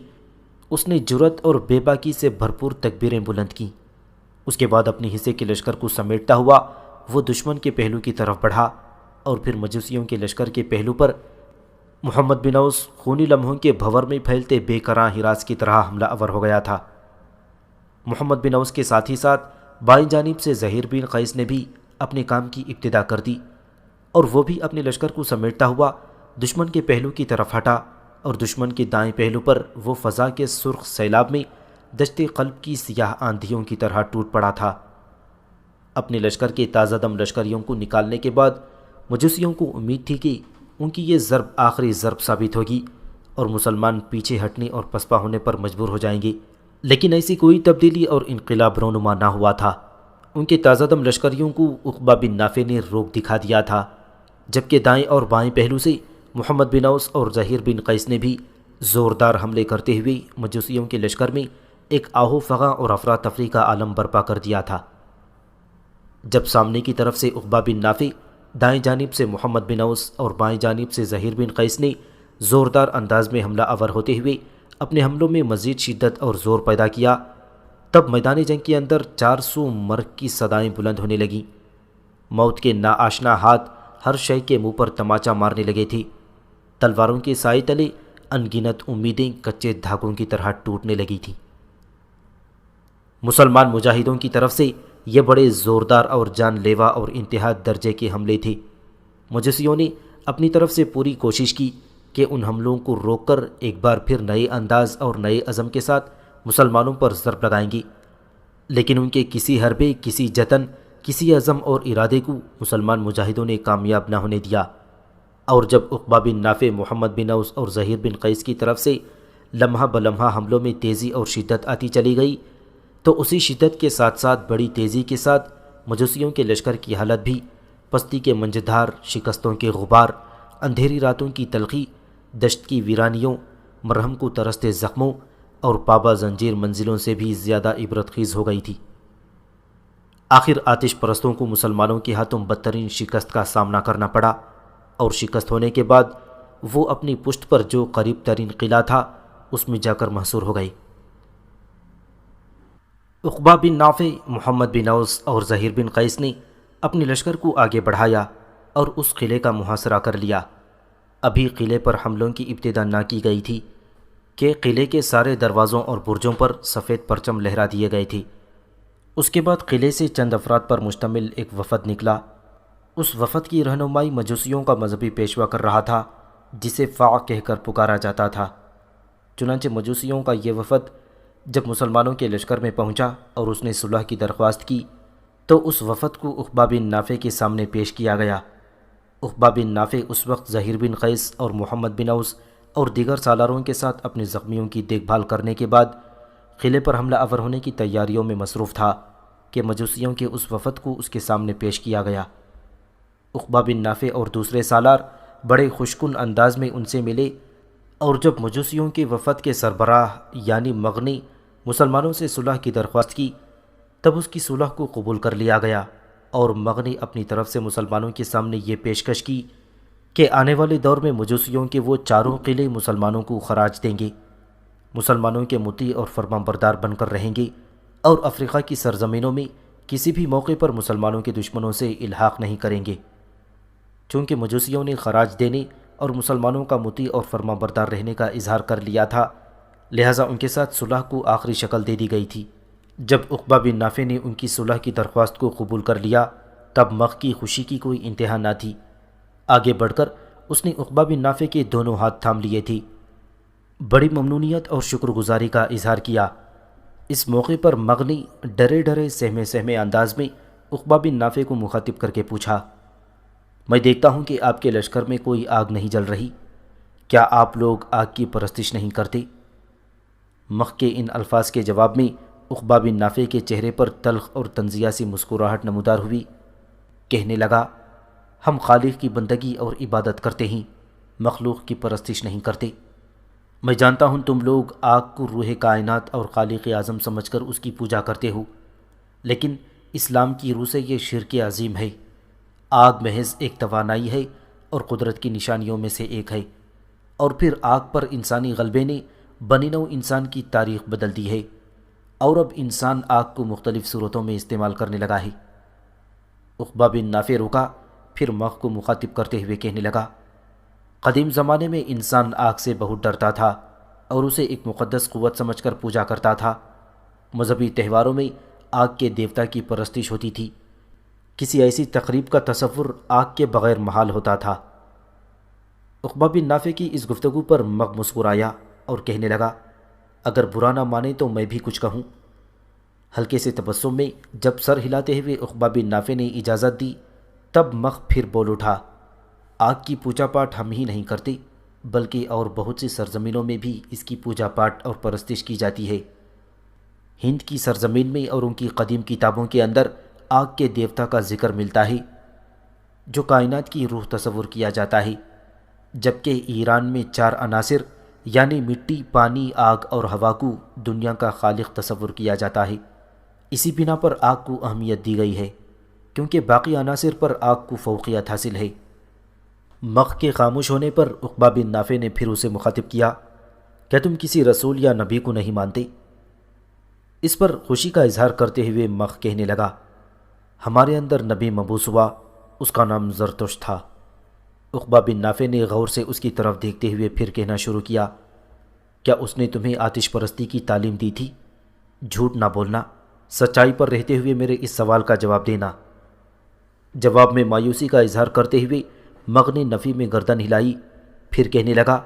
اس نے جرأت اور بے باکی سے بھرپور تکبیریں بلند کیں۔ اس کے بعد اپنے حصے کے لشکر کو سمیٹتا ہوا وہ دشمن کے پہلو کی طرف بڑھا اور پھر مجوسیوں کے لشکر کے پہلو پر محمد بن اوس خونی لمحوں کے بھور میں پھیلتے بے کراں ہراس کی طرح حملہ آور ہو گیا تھا۔ محمد بن اوس کے ساتھ ہی ساتھ بائیں جانب سے زہیر بن قیس نے بھی اپنے کام کی ابتدا کر دی اور وہ بھی اپنے لشکر کو سمیٹتا ہوا دشمن کے پہلو کی طرف ہٹا اور دشمن کے دائیں پہلو پر وہ فضا کے سرخ سیلاب میں دشت قلب کی سیاہ آندھیوں کی طرح ٹوٹ پڑا تھا۔ اپنے لشکر کے تازہ دم لشکریوں کو نکالنے کے بعد مجوسیوں کو امید تھی کہ ان کی یہ ضرب آخری ضرب ثابت ہوگی اور مسلمان پیچھے ہٹنے اور پسپا ہونے پر مجبور ہو جائیں گے، لیکن ایسی کوئی تبدیلی اور انقلاب رونما نہ ہوا تھا۔ ان کے تازہ دم لشکریوں کو عقبہ بن نافع نے روک دکھا دیا تھا، جبکہ دائیں اور بائیں پہلو سے محمد بن اوس اور زہیر بن قیس نے بھی زوردار حملے کرتے ہوئے مجوسیوں کے لشکر میں ایک آہو فغاں اور افراتفری کا عالم برپا کر دیا تھا۔ جب سامنے کی طرف سے عقبہ بن نافع، دائیں جانب سے محمد بن اوس اور بائیں جانب سے زہیر بن قیس نے زوردار انداز میں حملہ آور ہوتے ہوئے اپنے حملوں میں مزید شدت اور زور پیدا کیا، تب میدان جنگ کے اندر 400 مرگ کی صدائیں بلند ہونے لگیں۔ موت کے ناآشنا ہاتھ ہر شے کے منہ پر تماچا مارنے لگے تھے۔ تلواروں کے سائے تلے انگنت امیدیں کچے دھاگوں کی طرح ٹوٹنے لگی تھیں۔ مسلمان مجاہدوں کی طرف سے یہ بڑے زوردار اور جان لیوا اور انتہا درجے کے حملے تھے۔ مجوسیوں نے اپنی طرف سے پوری کوشش کی کہ ان حملوں کو روک کر ایک بار پھر نئے انداز اور نئے عزم کے ساتھ مسلمانوں پر ضرب لگائیں گے، لیکن ان کے کسی حربے، کسی جتن، کسی عزم اور ارادے کو مسلمان مجاہدوں نے کامیاب نہ ہونے دیا، اور جب عقبہ بن نافع، محمد بن اوس اور زہیر بن قیس کی طرف سے لمحہ بلمحہ حملوں میں تیزی اور شدت آتی چلی گئی، تو اسی شدت کے ساتھ ساتھ بڑی تیزی کے ساتھ مجوسیوں کے لشکر کی حالت بھی پستی کے منجدھار، شکستوں کے غبار، اندھیری راتوں کی تلخی، دشت کی ویرانیوں، مرہم کو ترستے زخموں اور پابہ زنجیر منزلوں سے بھی زیادہ عبرت خیز ہو گئی تھی۔ آخر آتش پرستوں کو مسلمانوں کے ہاتھوں بدترین شکست کا سامنا کرنا پڑا، اور شکست ہونے کے بعد وہ اپنی پشت پر جو قریب ترین قلعہ تھا اس میں جا کر محصور ہو گئے۔ عقبہ بن نافع، محمد بن اوس اور زہیر بن قیس نے اپنے لشکر کو آگے بڑھایا اور اس قلعے کا محاصرہ کر لیا۔ ابھی قلعے پر حملوں کی ابتدا نہ کی گئی تھی کہ قلعے کے سارے دروازوں اور برجوں پر سفید پرچم لہرا دیے گئے تھے۔ اس کے بعد قلعے سے چند افراد پر مشتمل ایک وفد نکلا۔ اس وفد کی رہنمائی مجوسیوں کا مذہبی پیشوا کر رہا تھا، جسے فا کہہ کر پکارا جاتا تھا۔ چنانچہ مجوسیوں کا یہ وفد جب مسلمانوں کے لشکر میں پہنچا اور اس نے صلح کی درخواست کی، تو اس وفد کو عقبہ بن نافع کے سامنے پیش کیا گیا۔ عقبہ بن نافع اس وقت زہیر بن قیس اور محمد بن اوس اور دیگر سالاروں کے ساتھ اپنے زخمیوں کی دیکھ بھال کرنے کے بعد قلعے پر حملہ آور ہونے کی تیاریوں میں مصروف تھا کہ مجوسیوں کے اس وفد کو اس کے سامنے پیش کیا گیا۔ عقبہ بن نافع اور دوسرے سالار بڑے خوشکن انداز میں ان سے ملے، اور جب مجوسیوں کے وفد کے سربراہ یعنی مغنی مسلمانوں سے صلح کی درخواست کی، تب اس کی صلح کو قبول کر لیا گیا، اور مغنی اپنی طرف سے مسلمانوں کے سامنے یہ پیشکش کی کہ آنے والے دور میں مجوسیوں کے وہ چاروں قلعے مسلمانوں کو خراج دیں گے، مسلمانوں کے مطیع اور فرمان بردار بن کر رہیں گے، اور افریقہ کی سرزمینوں میں کسی بھی موقع پر مسلمانوں کے دشمنوں سے الحاق نہیں کریں گے۔ چونکہ مجوسیوں نے خراج دینے اور مسلمانوں کا مطیع اور فرمان بردار رہنے کا اظہار کر لیا تھا، لہٰذا ان کے ساتھ صلح کو آخری شکل دے دی گئی تھی۔ جب عقبہ بن نافع نے ان کی صلح کی درخواست کو قبول کر لیا، تب مغ کی خوشی کی کوئی انتہا نہ تھی۔ آگے بڑھ کر اس نے عقبہ بن نافع کے دونوں ہاتھ تھام لیے تھے، بڑی ممنونیت اور شکر گزاری کا اظہار کیا۔ اس موقع پر مغنی ڈرے ڈرے سہمے سہمے انداز میں عقبہ بن نافع کو مخاطب کر کے پوچھا، میں دیکھتا ہوں کہ آپ کے لشکر میں کوئی آگ نہیں جل رہی، کیا آپ لوگ آگ کی پرستش نہیں کرتے؟ مغ کے ان الفاظ کے جواب میں عقبہ بن نافع کے چہرے پر تلخ اور طنزیہ سی مسکراہٹ نمودار ہوئی۔ کہنے لگا، ہم خالق کی بندگی اور عبادت کرتے ہیں، مخلوق کی پرستش نہیں کرتے۔ میں جانتا ہوں تم لوگ آگ کو روح کائنات اور خالق اعظم سمجھ کر اس کی پوجا کرتے ہو، لیکن اسلام کی روح سے یہ شرک عظیم ہے۔ آگ محض ایک توانائی ہے اور قدرت کی نشانیوں میں سے ایک ہے، اور پھر آگ پر انسانی غلبے نے بنی نوع انسان کی تاریخ بدل دی ہے، اور اب انسان آگ کو مختلف صورتوں میں استعمال کرنے لگا ہے۔ عقبہ بن نافع رکا، پھر مغ کو مخاطب کرتے ہوئے کہنے لگا، قدیم زمانے میں انسان آگ سے بہت ڈرتا تھا اور اسے ایک مقدس قوت سمجھ کر پوجا کرتا تھا۔ مذہبی تہواروں میں آگ کے دیوتا کی پرستش ہوتی تھی۔ کسی ایسی تقریب کا تصور آگ کے بغیر محال ہوتا تھا۔ عقبہ بن نافع کی اس گفتگو پر مغ مسکرایا اور کہنے لگا، اگر برا نہ مانے تو میں بھی کچھ کہوں۔ ہلکے سے تبسم میں جب سر ہلاتے ہوئے عقبہ بن نافع نے اجازت دی، تب مغ پھر بول اٹھا، آگ کی پوجا پاٹ ہم ہی نہیں کرتے، بلکہ اور بہت سی سرزمینوں میں بھی اس کی پوجا پاٹ اور پرستش کی جاتی ہے۔ ہند کی سرزمین میں اور ان کی قدیم کتابوں کے اندر آگ کے دیوتا کا ذکر ملتا ہے، جو کائنات کی روح تصور کیا جاتا ہے، جبکہ ایران میں 4 عناصر یعنی مٹی، پانی، آگ اور ہوا کو دنیا کا خالق تصور کیا جاتا ہے۔ اسی بنا پر آگ کو اہمیت دی گئی ہے، کیونکہ باقی عناصر پر آگ کو فوقیت حاصل ہے۔ مغ کے خاموش ہونے پر عقبہ بن نافع نے پھر اسے مخاطب کیا، کیا تم کسی رسول یا نبی کو نہیں مانتے؟ اس پر خوشی کا اظہار کرتے ہوئے مغ کہنے لگا، ہمارے اندر نبی مبعوث ہوا، اس کا نام زرتشت تھا۔ عقبہ بن نافع نے غور سے اس کی طرف دیکھتے ہوئے پھر کہنا شروع کیا، کیا اس نے تمہیں آتش پرستی کی تعلیم دی تھی؟ جھوٹ نہ بولنا، سچائی پر رہتے ہوئے میرے اس سوال کا جواب دینا۔ جواب میں مایوسی کا اظہار کرتے ہوئے مغ نے نفی میں گردن ہلائی، پھر کہنے لگا،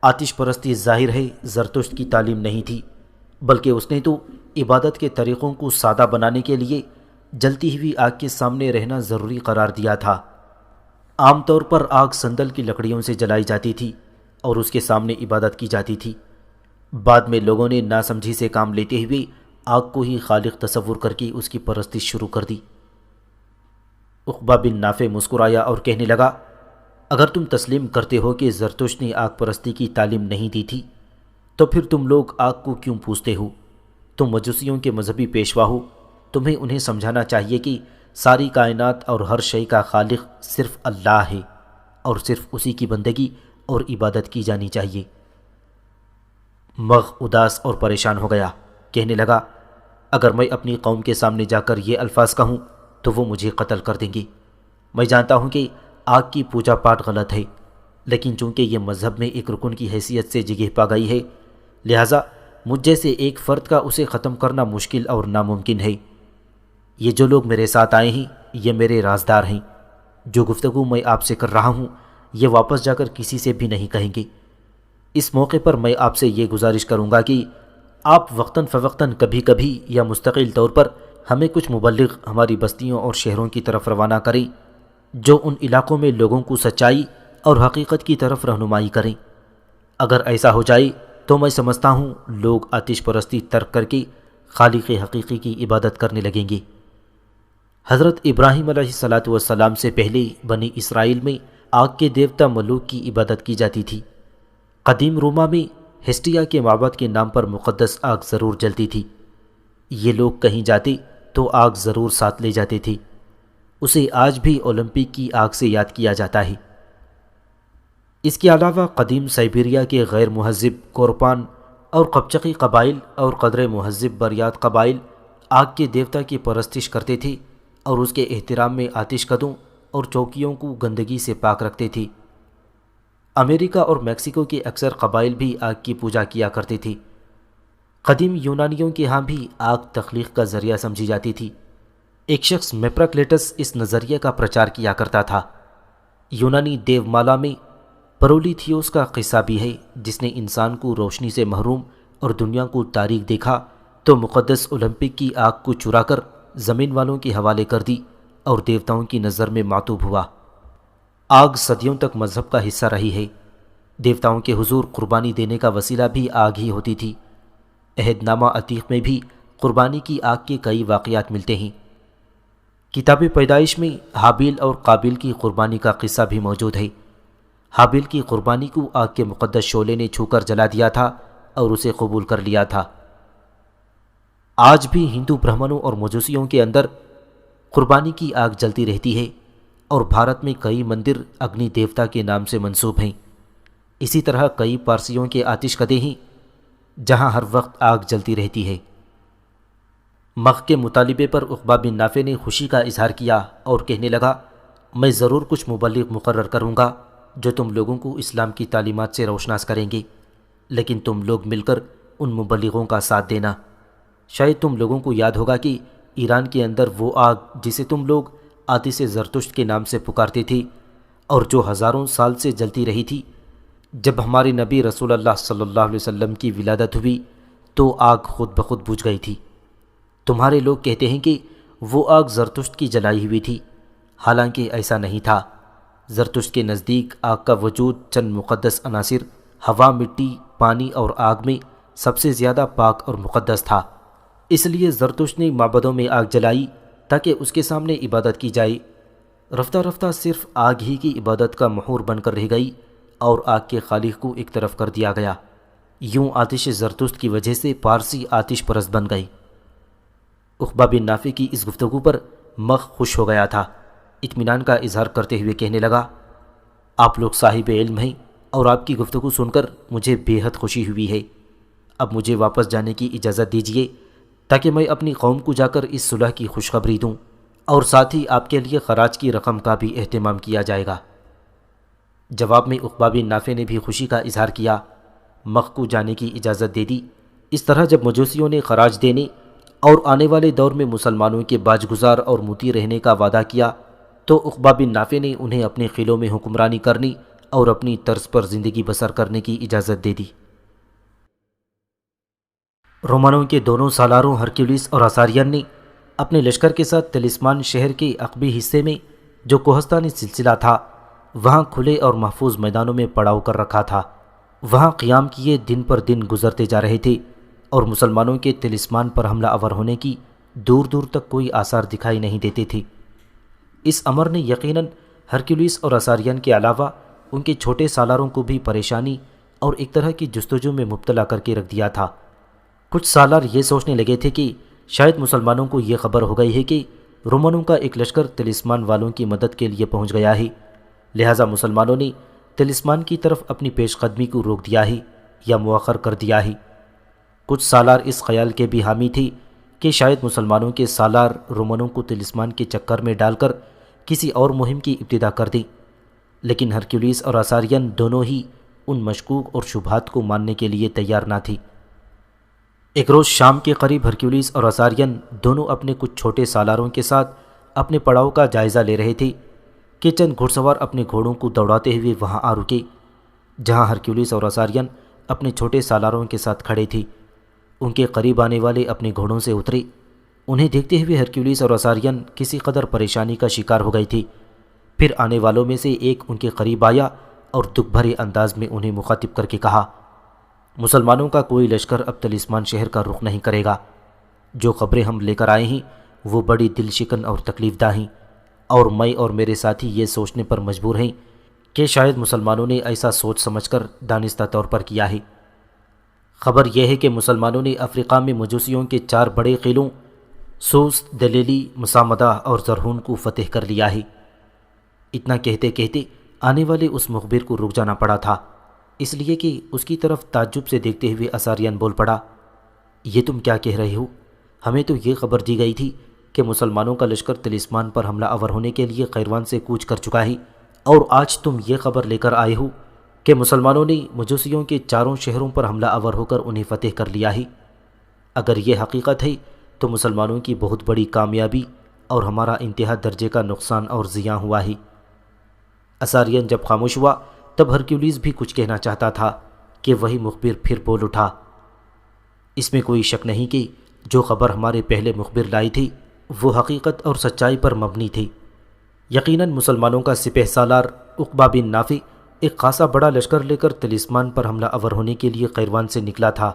آتش پرستی ظاہر ہے زرتشت کی تعلیم نہیں تھی، بلکہ اس نے تو عبادت کے طریقوں کو سادہ بنانے کے لیے جلتی ہوئی آگ کے سامنے رہنا ضروری قرار دیا تھا۔ عام طور پر آگ سندل کی لکڑیوں سے جلائی جاتی تھی اور اس کے سامنے عبادت کی جاتی تھی۔ بعد میں لوگوں نے ناسمجھی سے کام لیتے ہوئے آگ کو ہی خالق تصور کر کے اس کی پرستش شروع کر دی۔ عقبہ بن نافع مسکرایا اور کہنے لگا، اگر تم تسلیم کرتے ہو کہ زرتشت نے آگ پرستی کی تعلیم نہیں دی تھی، تو پھر تم لوگ آگ کو کیوں پوجتے ہو؟ تم مجوسیوں کے مذہبی پیشوا ہو، تمہیں انہیں سمجھانا چاہیے کہ ساری کائنات اور ہر شے کا خالق صرف اللہ ہے اور صرف اسی کی بندگی اور عبادت کی جانی چاہیے۔ مغ اداس اور پریشان ہو گیا، کہنے لگا، اگر میں اپنی قوم کے سامنے جا کر یہ الفاظ کہوں تو وہ مجھے قتل کر دیں گے۔ میں جانتا ہوں کہ آگ کی پوجا پاٹ غلط ہے، لیکن چونکہ یہ مذہب میں ایک رکن کی حیثیت سے جگہ پا گئی ہے، لہٰذا مجھ جیسے ایک فرد کا اسے ختم کرنا مشکل اور ناممکن ہے۔ یہ جو لوگ میرے ساتھ آئے ہیں یہ میرے رازدار ہیں۔ جو گفتگو میں آپ سے کر رہا ہوں یہ واپس جا کر کسی سے بھی نہیں کہیں گے۔ اس موقع پر میں آپ سے یہ گزارش کروں گا کہ آپ وقتاً فوقتاً کبھی کبھی یا مستقل طور پر ہمیں کچھ مبلغ ہماری بستیوں اور شہروں کی طرف روانہ کریں، جو ان علاقوں میں لوگوں کو سچائی اور حقیقت کی طرف رہنمائی کریں۔ اگر ایسا ہو جائے تو میں سمجھتا ہوں لوگ آتش پرستی ترک کر کے خالق حقیقی کی عبادت کرنے لگیں گے۔ حضرت ابراہیم علیہ السلام سے پہلے بنی اسرائیل میں آگ کے دیوتا ملوک کی عبادت کی جاتی تھی۔ قدیم روما میں ہسٹیا کے معبد کے نام پر مقدس آگ ضرور جلتی تھی۔ یہ لوگ کہیں جاتے تو آگ ضرور ساتھ لے جاتے تھے۔ اسے آج بھی اولمپک کی آگ سے یاد کیا جاتا ہے۔ اس کے علاوہ قدیم سائبیریا کے غیر مہذب کورپان اور قبچقی قبائل اور قدر مہذب بریات قبائل آگ کے دیوتا کی پرستش کرتے تھے اور اس کے احترام میں آتش کدوں اور چوکیوں کو گندگی سے پاک رکھتے تھے۔ امریکہ اور میکسیکو کے اکثر قبائل بھی آگ کی پوجا کیا کرتے تھے۔ قدیم یونانیوں کے ہاں بھی آگ تخلیق کا ذریعہ سمجھی جاتی تھی۔ ایک شخص میپراکلیٹس اس نظریے کا پرچار کیا کرتا تھا۔ یونانی دیو مالا میں پرولیتھیوس کا قصہ بھی ہے، جس نے انسان کو روشنی سے محروم اور دنیا کو تاریک دیکھا تو مقدس اولمپک کی آگ کو چرا کر زمین والوں کے حوالے کر دی اور دیوتاؤں کی نظر میں معطوب ہوا۔ آگ صدیوں تک مذہب کا حصہ رہی ہے۔ دیوتاؤں کے حضور قربانی دینے کا وسیلہ بھی آگ ہی ہوتی تھی۔ عہد نامہ عتیق میں بھی قربانی کی آگ کے کئی واقعات ملتے ہیں۔ کتاب پیدائش میں حابیل اور قابیل کی قربانی کا قصہ بھی موجود ہے۔ حابیل کی قربانی کو آگ کے مقدس شعلے نے چھو کر جلا دیا تھا اور اسے قبول کر لیا تھا۔ آج بھی ہندو برہمنوں اور مجوسیوں کے اندر قربانی کی آگ جلتی رہتی ہے اور بھارت میں کئی مندر اگنی دیوتا کے نام سے منسوب ہیں۔ اسی طرح کئی پارسیوں کے آتش کدے ہیں جہاں ہر وقت آگ جلتی رہتی ہے۔ مغ کے مطالبے پر عقبہ بن نافع نے خوشی کا اظہار کیا اور کہنے لگا، میں ضرور کچھ مبلغ مقرر کروں گا جو تم لوگوں کو اسلام کی تعلیمات سے روشناس کریں گے، لیکن تم لوگ مل کر ان مبلغوں کا ساتھ دینا۔ شاید تم لوگوں کو یاد ہوگا کہ ایران کے اندر وہ آگ جسے تم لوگ آتش زرتشت کے نام سے پکارتے تھے اور جو ہزاروں سال سے جلتی رہی تھی، جب ہمارے نبی رسول اللہ صلی اللہ علیہ وسلم کی ولادت ہوئی تو آگ خود بخود بجھ گئی تھی۔ تمہارے لوگ کہتے ہیں کہ وہ آگ زرتشت کی جلائی ہوئی تھی، حالانکہ ایسا نہیں تھا۔ زرتشت کے نزدیک آگ کا وجود چند مقدس عناصر ہوا، مٹی، پانی اور آگ میں سب سے زیادہ پاک اور مقدس تھا۔ اس لیے زرتشت نے معبدوں میں آگ جلائی تاکہ اس کے سامنے عبادت کی جائے۔ رفتہ رفتہ صرف آگ ہی کی عبادت کا محور بن کر رہ گئی اور آگ کے خالق کو ایک طرف کر دیا گیا۔ یوں آتش زرتشت کی وجہ سے پارسی آتش پرست بن گئی۔ عقبہ بن نافع کی اس گفتگو پر مغ خوش ہو گیا تھا۔ اطمینان کا اظہار کرتے ہوئے کہنے لگا، آپ لوگ صاحب علم ہیں اور آپ کی گفتگو سن کر مجھے بے حد خوشی ہوئی ہے۔ اب مجھے واپس جانے کی اجازت دیجیے تاکہ میں اپنی قوم کو جا کر اس صلح کی خوشخبری دوں، اور ساتھ ہی آپ کے لیے خراج کی رقم کا بھی اہتمام کیا جائے گا۔ جواب میں عقبہ بن نافع نے بھی خوشی کا اظہار کیا، مغ کو جانے کی اجازت دے دی۔ اس طرح جب مجوسیوں نے خراج دینے اور آنے والے دور میں مسلمانوں کے باجگزار اور مطیع رہنے کا وعدہ کیا تو عقبہ بن نافع نے انہیں اپنے قلعوں میں حکمرانی کرنی اور اپنی طرز پر زندگی بسر کرنے کی اجازت دے دی۔ رومانوں کے دونوں سالاروں ہرکیولیس اور اساریان نے اپنے لشکر کے ساتھ تلسمان شہر کے عقبی حصے میں جو کوہستانی سلسلہ تھا وہاں کھلے اور محفوظ میدانوں میں پڑاؤ کر رکھا تھا۔ وہاں قیام کیے دن پر دن گزرتے جا رہے تھے اور مسلمانوں کے تلسمان پر حملہ آور ہونے کی دور دور تک کوئی آثار دکھائی نہیں دیتے تھے۔ اس امر نے یقیناً ہرکیولیس اور اساریان کے علاوہ ان کے چھوٹے سالاروں کو بھی پریشانی اور ایک طرح کی جستجو میں مبتلا کر کے رکھ دیا تھا۔ کچھ سالار یہ سوچنے لگے تھے کہ شاید مسلمانوں کو یہ خبر ہو گئی ہے کہ رومنوں کا ایک لشکر تلسمان والوں کی مدد کے لیے پہنچ گیا ہے، لہٰذا مسلمانوں نے تلسمان کی طرف اپنی پیش قدمی کو روک دیا ہے یا مؤخر کر دیا ہے۔ کچھ سالار اس خیال کے بھی حامی تھے کہ شاید مسلمانوں کے سالار رومنوں کو تلسمان کے چکر میں ڈال کر کسی اور مہم کی ابتدا کر دیں، لیکن ہرکیولیس اور اساریان دونوں ہی ان مشکوک اور شبہات کو ماننے کے لیے تیار نہ تھی۔ ایک روز شام کے قریب ہرکیولیس اور اساریان دونوں اپنے کچھ چھوٹے سالاروں کے ساتھ اپنے پڑاؤ کا جائزہ لے رہے تھے کہ چند گھڑ سوار اپنے گھوڑوں کو دوڑاتے ہوئے وہاں آ رکے جہاں ہرکیولیس اور اساریان اپنے چھوٹے سالاروں کے ساتھ کھڑے تھے۔ ان کے قریب آنے والے اپنے گھوڑوں سے اترے۔ انہیں دیکھتے ہوئے ہرکیولیس اور اساریان کسی قدر پریشانی کا شکار ہو گئے تھے۔ پھر آنے والوں میں سے ایک ان کے قریب آیا اور دکھ بھرے انداز میں انہیں مخاطب کر کے کہا، مسلمانوں کا کوئی لشکر اب تلسمان شہر کا رخ نہیں کرے گا۔ جو خبریں ہم لے کر آئے ہیں وہ بڑی دل شکن اور تکلیف دہ ہیں، اور میں اور میرے ساتھی یہ سوچنے پر مجبور ہیں کہ شاید مسلمانوں نے ایسا سوچ سمجھ کر دانستہ طور پر کیا ہے۔ خبر یہ ہے کہ مسلمانوں نے افریقہ میں مجوسیوں کے 4 بڑے قلعوں سوس، دلیلی، مسامدہ اور زرہون کو فتح کر لیا ہے۔ اتنا کہتے کہتے آنے والے اس مخبر کو رک جانا پڑا تھا، اس لیے کہ اس کی طرف تعجب سے دیکھتے ہوئے اساریان بول پڑا، یہ تم کیا کہہ رہے ہو؟ ہمیں تو یہ خبر دی گئی تھی کہ مسلمانوں کا لشکر تلسمان پر حملہ آور ہونے کے لیے قیروان سے کوچ کر چکا ہے، اور آج تم یہ خبر لے کر آئے ہو کہ مسلمانوں نے مجوسیوں کے 4 شہروں پر حملہ آور ہو کر انہیں فتح کر لیا ہے۔ اگر یہ حقیقت ہے تو مسلمانوں کی بہت بڑی کامیابی اور ہمارا انتہا درجے کا نقصان اور زیاں ہوا ہے۔ اساریان جب خاموش ہوا تب ہرکیولیس بھی کچھ کہنا چاہتا تھا کہ وہی مخبر پھر بول اٹھا، اس میں کوئی شک نہیں کہ جو خبر ہمارے پہلے مخبر لائی تھی وہ حقیقت اور سچائی پر مبنی تھی۔ یقیناً مسلمانوں کا سپہ سالار عقبہ بن نافع ایک خاصا بڑا لشکر لے کر تلسمان پر حملہ آور ہونے کے لیے قیروان سے نکلا تھا۔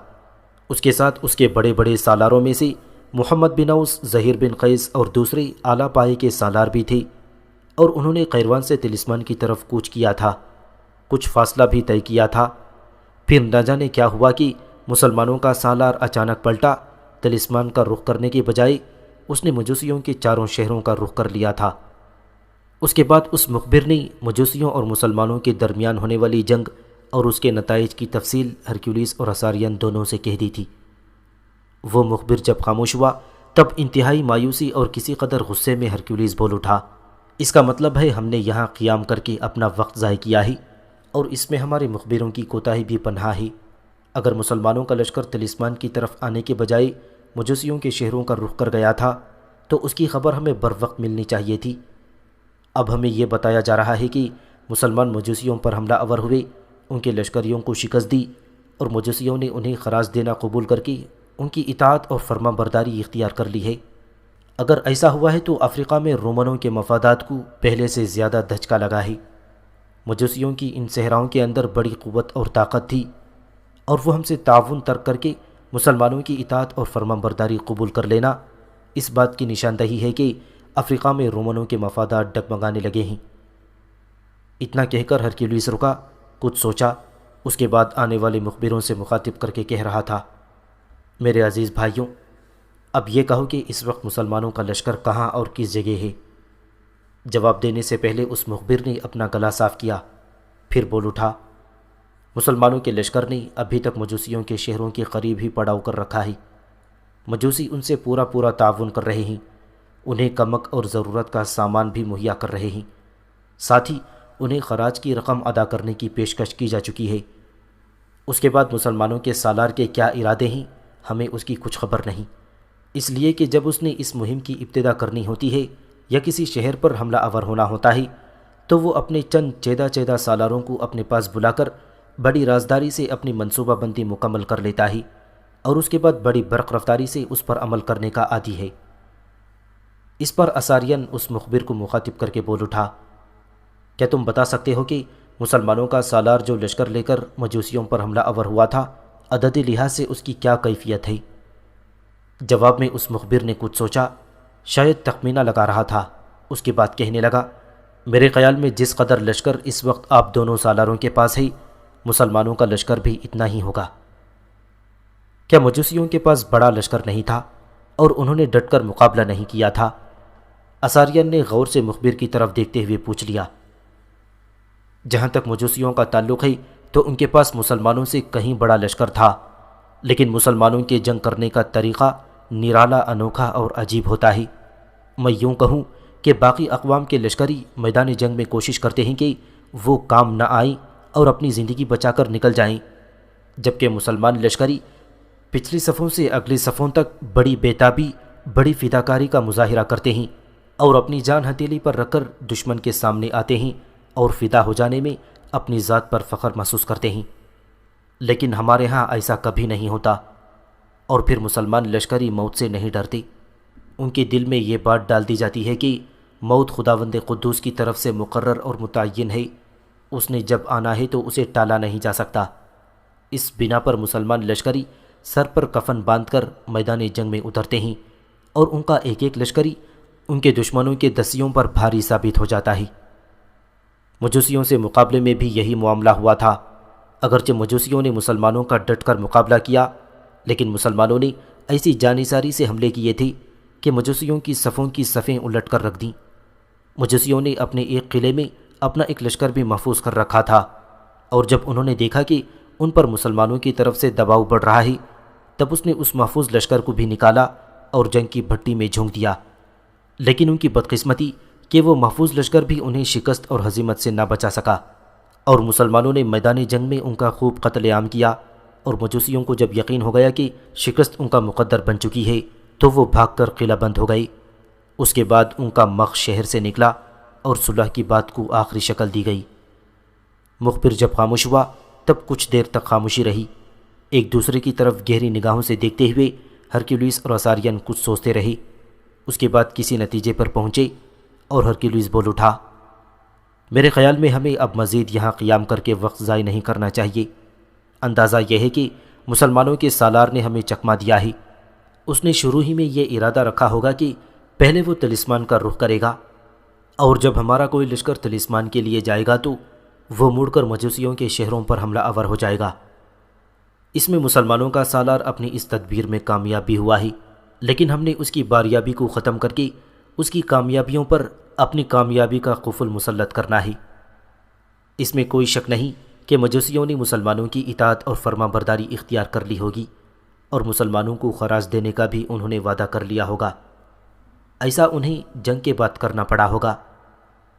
اس کے ساتھ اس کے بڑے بڑے سالاروں میں سے محمد بن اوس، ظہیر بن قیس اور دوسرے اعلیٰ پائے کے سالار بھی تھے، اور انہوں نے قیروان سے تلسمان کی طرف کوچ کیا تھا۔ کچھ فاصلہ بھی طے کیا تھا، پھر نہ جانے کیا ہوا کہ مسلمانوں کا سالار اچانک پلٹا۔ تلسمان کا رخ کرنے کے بجائے اس نے مجوسیوں کے 4 شہروں کا رخ کر لیا تھا۔ اس کے بعد اس مخبر نے مجوسیوں اور مسلمانوں کے درمیان ہونے والی جنگ اور اس کے نتائج کی تفصیل ہرکیولیس اور اساریان دونوں سے کہہ دی تھی۔ وہ مخبر جب خاموش ہوا تب انتہائی مایوسی اور کسی قدر غصے میں ہرکیولیس بول اٹھا، اس کا مطلب ہے ہم نے یہاں قیام کر کے اپنا وقت ضائع کیا ہے اور اس میں ہمارے مخبروں کی کوتاہی بھی پنہا ہے۔ اگر مسلمانوں کا لشکر طلسمان کی طرف آنے کے بجائے مجوسیوں کے شہروں کا رخ کر گیا تھا تو اس کی خبر ہمیں بر وقت ملنی چاہیے تھی۔ اب ہمیں یہ بتایا جا رہا ہے کہ مسلمان مجوسیوں پر حملہ آور ہوئے، ان کے لشکریوں کو شکست دی اور مجوسیوں نے انہیں خراج دینا قبول کر کے ان کی اطاعت اور فرما برداری اختیار کر لی ہے۔ اگر ایسا ہوا ہے تو افریقہ میں رومنوں کے مفادات کو پہلے سے زیادہ دھچکا لگا ہے۔ مجوسیوں کی ان صحراؤں کے اندر بڑی قوت اور طاقت تھی اور وہ ہم سے تعاون ترک کر کے مسلمانوں کی اطاعت اور فرما برداری قبول کر لینا اس بات کی نشاندہی ہے کہ افریقہ میں رومنوں کے مفادات ڈگمگانے لگے ہیں۔ اتنا کہہ کر ہرکیولیس رکا، کچھ سوچا، اس کے بعد آنے والے مخبروں سے مخاطب کر کے کہہ رہا تھا، میرے عزیز بھائیوں، اب یہ کہو کہ اس وقت مسلمانوں کا لشکر کہاں اور کس جگہ ہے؟ جواب دینے سے پہلے اس مخبر نے اپنا گلا صاف کیا، پھر بول اٹھا، مسلمانوں کے لشکر نے ابھی تک مجوسیوں کے شہروں کے قریب ہی پڑاؤ کر رکھا ہے۔ مجوسی ان سے پورا تعاون کر رہے ہیں، انہیں کمک اور ضرورت کا سامان بھی مہیا کر رہے ہیں، ساتھ ہی انہیں خراج کی رقم ادا کرنے کی پیشکش کی جا چکی ہے۔ اس کے بعد مسلمانوں کے سالار کے کیا ارادے ہیں ہمیں اس کی کچھ خبر نہیں، اس لیے کہ جب اس نے اس مہم کی ابتدا کرنی ہوتی ہے یا کسی شہر پر حملہ آور ہونا ہوتا ہے تو وہ اپنے چند چیدہ سالاروں کو اپنے پاس بلا کر بڑی رازداری سے اپنی منصوبہ بندی مکمل کر لیتا ہے اور اس کے بعد بڑی برق رفتاری سے اس پر عمل کرنے کا عادی ہے۔ اس پر اساریان اس مخبر کو مخاطب کر کے بول اٹھا، کیا تم بتا سکتے ہو کہ مسلمانوں کا سالار جو لشکر لے کر مجوسیوں پر حملہ آور ہوا تھا، عددی لحاظ سے اس کی کیا کیفیت ہے؟ جواب میں اس مخبر نے کچھ سوچا، شاید تخمینہ لگا رہا تھا، اس کے بعد کہنے لگا، میرے خیال میں جس قدر لشکر اس وقت آپ دونوں سالاروں کے پاس ہے، مسلمانوں کا لشکر بھی اتنا ہی ہوگا۔ کیا مجوسیوں کے پاس بڑا لشکر نہیں تھا اور انہوں نے ڈٹ کر مقابلہ نہیں کیا تھا؟ اساریان نے غور سے مخبر کی طرف دیکھتے ہوئے پوچھ لیا۔ جہاں تک مجوسیوں کا تعلق ہے تو ان کے پاس مسلمانوں سے کہیں بڑا لشکر تھا، لیکن مسلمانوں کے جنگ کرنے کا طریقہ نرالا، انوکھا اور عجیب ہوتا ہے۔ میں یوں کہوں کہ باقی اقوام کے لشکری میدان جنگ میں کوشش کرتے ہیں کہ وہ کام نہ آئیں اور اپنی زندگی بچا کر نکل جائیں، جبکہ مسلمان لشکری پچھلی صفوں سے اگلی صفوں تک بڑی بیتابی، بڑی فداکاری کا مظاہرہ کرتے ہیں اور اپنی جان ہتھیلی پر رکھ کر دشمن کے سامنے آتے ہیں اور فدا ہو جانے میں اپنی ذات پر فخر محسوس کرتے ہیں۔ لیکن ہمارے ہاں ایسا کبھی نہیں ہوتا، اور پھر مسلمان لشکری موت سے نہیں ڈرتے۔ ان کے دل میں یہ بات ڈال دی جاتی ہے کہ موت خداوند قدوس کی طرف سے مقرر اور متعین ہے، اس نے جب آنا ہے تو اسے ٹالا نہیں جا سکتا۔ اس بنا پر مسلمان لشکری سر پر کفن باندھ کر میدان جنگ میں اترتے ہیں اور ان کا ایک ایک لشکری ان کے دشمنوں کے دسیوں پر بھاری ثابت ہو جاتا ہے۔ مجوسیوں سے مقابلے میں بھی یہی معاملہ ہوا تھا۔ اگرچہ مجوسیوں نے مسلمانوں کا ڈٹ کر مقابلہ کیا، لیکن مسلمانوں نے ایسی جانصاری سے حملے کیے تھے کہ مجوسیوں کی صفوں کی صفیں الٹ کر رکھ دیں۔ مجوسیوں نے اپنے ایک قلعے میں اپنا ایک لشکر بھی محفوظ کر رکھا تھا، اور جب انہوں نے دیکھا کہ ان پر مسلمانوں کی طرف سے دباؤ بڑھ رہا ہے، تب اس نے اس محفوظ لشکر کو بھی نکالا اور جنگ کی بھٹی میں جھونک دیا۔ لیکن ان کی بدقسمتی کہ وہ محفوظ لشکر بھی انہیں شکست اور ہزیمت سے نہ بچا سکا، اور مسلمانوں نے میدان جنگ میں ان کا خوب قتل عام کیا، اور مجوسیوں کو جب یقین ہو گیا کہ شکست ان کا مقدر بن چکی ہے تو وہ بھاگ کر قلعہ بند ہو گئی۔ اس کے بعد ان کا مخ شہر سے نکلا اور صلح کی بات کو آخری شکل دی گئی۔ مخبر جب خاموش ہوا تب کچھ دیر تک خاموشی رہی۔ ایک دوسرے کی طرف گہری نگاہوں سے دیکھتے ہوئے ہرکیولیس اور اساریان کچھ سوچتے رہے۔ اس کے بعد کسی نتیجے پر پہنچے اور ہرکیولیس بول اٹھا، میرے خیال میں ہمیں اب مزید یہاں قیام کر کے وقت ضائع نہیں کرنا چاہیے۔ اندازہ یہ ہے کہ مسلمانوں کے سالار نے ہمیں چکما دیا ہے۔ اس نے شروع ہی میں یہ ارادہ رکھا ہوگا کہ پہلے وہ طلسمان کا رخ کرے گا، اور جب ہمارا کوئی لشکر طلسمان کے لیے جائے گا تو وہ مڑ کر مجوسیوں کے شہروں پر حملہ آور ہو جائے گا۔ اس میں مسلمانوں کا سالار اپنی اس تدبیر میں کامیاب بھی ہوا ہے، لیکن ہم نے اس کی باریابی کو ختم کر کے اس کی کامیابیوں پر اپنی کامیابی کا قفل مسلط کرنا ہے۔ اس میں کوئی شک نہیں کہ مجوسیوں نے مسلمانوں کی اطاعت اور فرما برداری اختیار کر لی ہوگی، اور مسلمانوں کو خراج دینے کا بھی انہوں نے وعدہ کر لیا ہوگا۔ ایسا انہیں جنگ کے بعد کرنا پڑا ہوگا،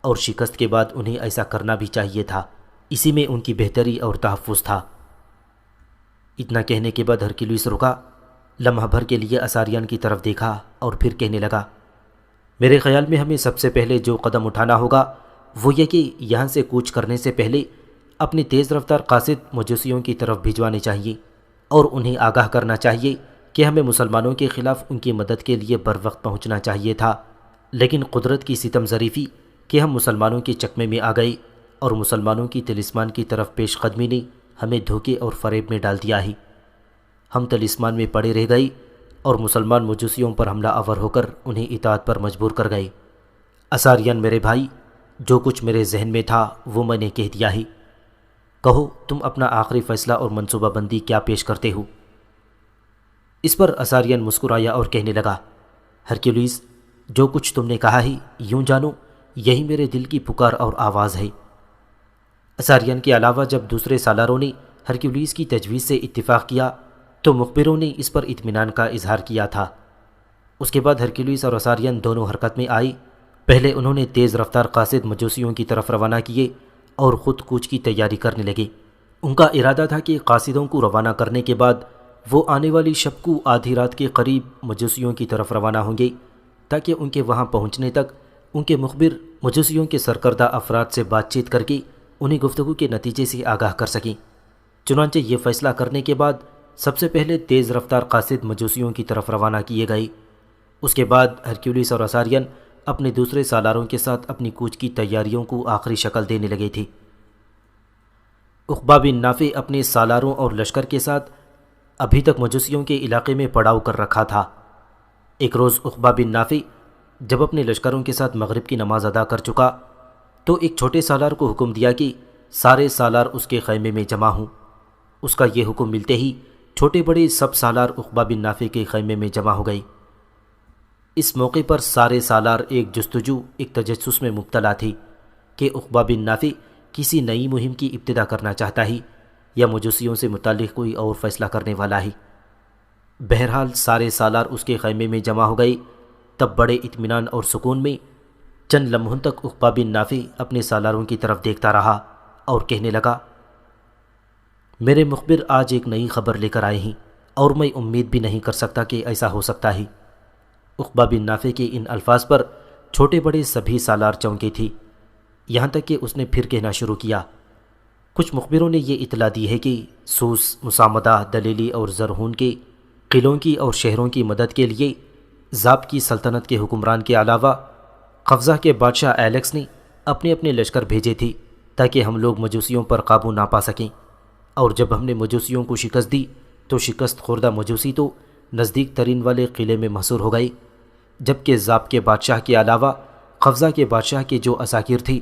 اور شکست کے بعد انہیں ایسا کرنا بھی چاہیے تھا۔ اسی میں ان کی بہتری اور تحفظ تھا۔ اتنا کہنے کے بعد ہرکلیوس رکا، لمحہ بھر کے لیے اساریان کی طرف دیکھا اور پھر کہنے لگا، میرے خیال میں ہمیں سب سے پہلے جو قدم اٹھانا ہوگا وہ یہ کہ یہاں سے کوچ کرنے سے پہلے اپنی تیز رفتار قاصد مجوسیوں کی طرف بھجوانے چاہیے، اور انہیں آگاہ کرنا چاہیے کہ ہمیں مسلمانوں کے خلاف ان کی مدد کے لیے بر وقت پہنچنا چاہیے تھا، لیکن قدرت کی ستم ظریفی کہ ہم مسلمانوں کے چکمے میں آ گئے، اور مسلمانوں کی طلسمان کی طرف پیش قدمی نے ہمیں دھوکے اور فریب میں ڈال دیا ہے۔ ہم طلسمان میں پڑے رہ گئے اور مسلمان مجوسیوں پر حملہ آور ہو کر انہیں اطاعت پر مجبور کر گئے۔ اساریان میرے بھائی، جو کچھ میرے ذہن میں تھا وہ میں نے کہہ دیا ہے۔ کہو تم اپنا آخری فیصلہ اور منصوبہ بندی کیا پیش کرتے ہو؟ اس پر اساریان مسکرایا اور کہنے لگا، ہرکلیوس، جو کچھ تم نے کہا ہے یوں جانو یہی میرے دل کی پکار اور آواز ہے۔ اساریان کے علاوہ جب دوسرے سالاروں نے ہرکلیوس کی تجویز سے اتفاق کیا تو مخبروں نے اس پر اطمینان کا اظہار کیا تھا۔ اس کے بعد ہرکلیوس اور اساریان دونوں حرکت میں آئے۔ پہلے انہوں نے تیز رفتار قاصد مجوسیوں کی طرف روانہ کیے اور خود کوچ کی تیاری کرنے لگے۔ ان کا ارادہ تھا کہ قاصدوں کو روانہ کرنے کے بعد وہ آنے والی شب کو آدھی رات کے قریب مجوسیوں کی طرف روانہ ہوں گے، تاکہ ان کے وہاں پہنچنے تک ان کے مخبر مجوسیوں کے سرکردہ افراد سے بات چیت کر کے انہیں گفتگو کے نتیجے سے آگاہ کر سکیں۔ چنانچہ یہ فیصلہ کرنے کے بعد سب سے پہلے تیز رفتار قاصد مجوسیوں کی طرف روانہ کیے گئے۔ اس کے بعد ہرکلیوس اور اساریان اپنے دوسرے سالاروں کے ساتھ اپنی کوچ کی تیاریوں کو آخری شکل دینے لگے تھے۔ عقبہ بن نافع اپنے سالاروں اور لشکر کے ساتھ ابھی تک مجوسیوں کے علاقے میں پڑاؤ کر رکھا تھا۔ ایک روز عقبہ بن نافع جب اپنے لشکروں کے ساتھ مغرب کی نماز ادا کر چکا تو ایک چھوٹے سالار کو حکم دیا کہ سارے سالار اس کے خیمے میں جمع ہوں۔ اس کا یہ حکم ملتے ہی چھوٹے بڑے سب سالار عقبہ بن نافع کے خیمے میں جمع ہو گئے۔ اس موقع پر سارے سالار ایک جستجو، ایک تجسس میں مبتلا تھے کہ عقبہ بن نافع کسی نئی مہم کی ابتدا کرنا چاہتا ہے یا مجوسیوں سے متعلق کوئی اور فیصلہ کرنے والا ہے۔ بہرحال سارے سالار اس کے خیمے میں جمع ہو گئے۔ تب بڑے اطمینان اور سکون میں چند لمحوں تک عقبہ بن نافع اپنے سالاروں کی طرف دیکھتا رہا اور کہنے لگا، میرے مخبر آج ایک نئی خبر لے کر آئے ہیں، اور میں امید بھی نہیں کر سکتا کہ ایسا ہو سکتا ہے۔ عقبہ بن نافع کے ان الفاظ پر چھوٹے بڑے سبھی سالار چونکے تھے، یہاں تک کہ اس نے پھر کہنا شروع کیا، کچھ مخبروں نے یہ اطلاع دی ہے کہ سوس، مسامدہ، دلیلی اور زرہون کے قلعوں کی اور شہروں کی مدد کے لیے زاب کی سلطنت کے حکمران کے علاوہ قفزہ کے بادشاہ ایلیکس نے اپنے اپنے لشکر بھیجے تھے تاکہ ہم لوگ مجوسیوں پر قابو نہ پا سکیں، اور جب ہم نے مجوسیوں کو شکست دی تو شکست خوردہ مجوسی تو نزدیک ترین والے قلعے میں محصور ہو گئے، جبکہ زاب کے بادشاہ کے علاوہ قفزہ کے بادشاہ کے جو عساکر تھے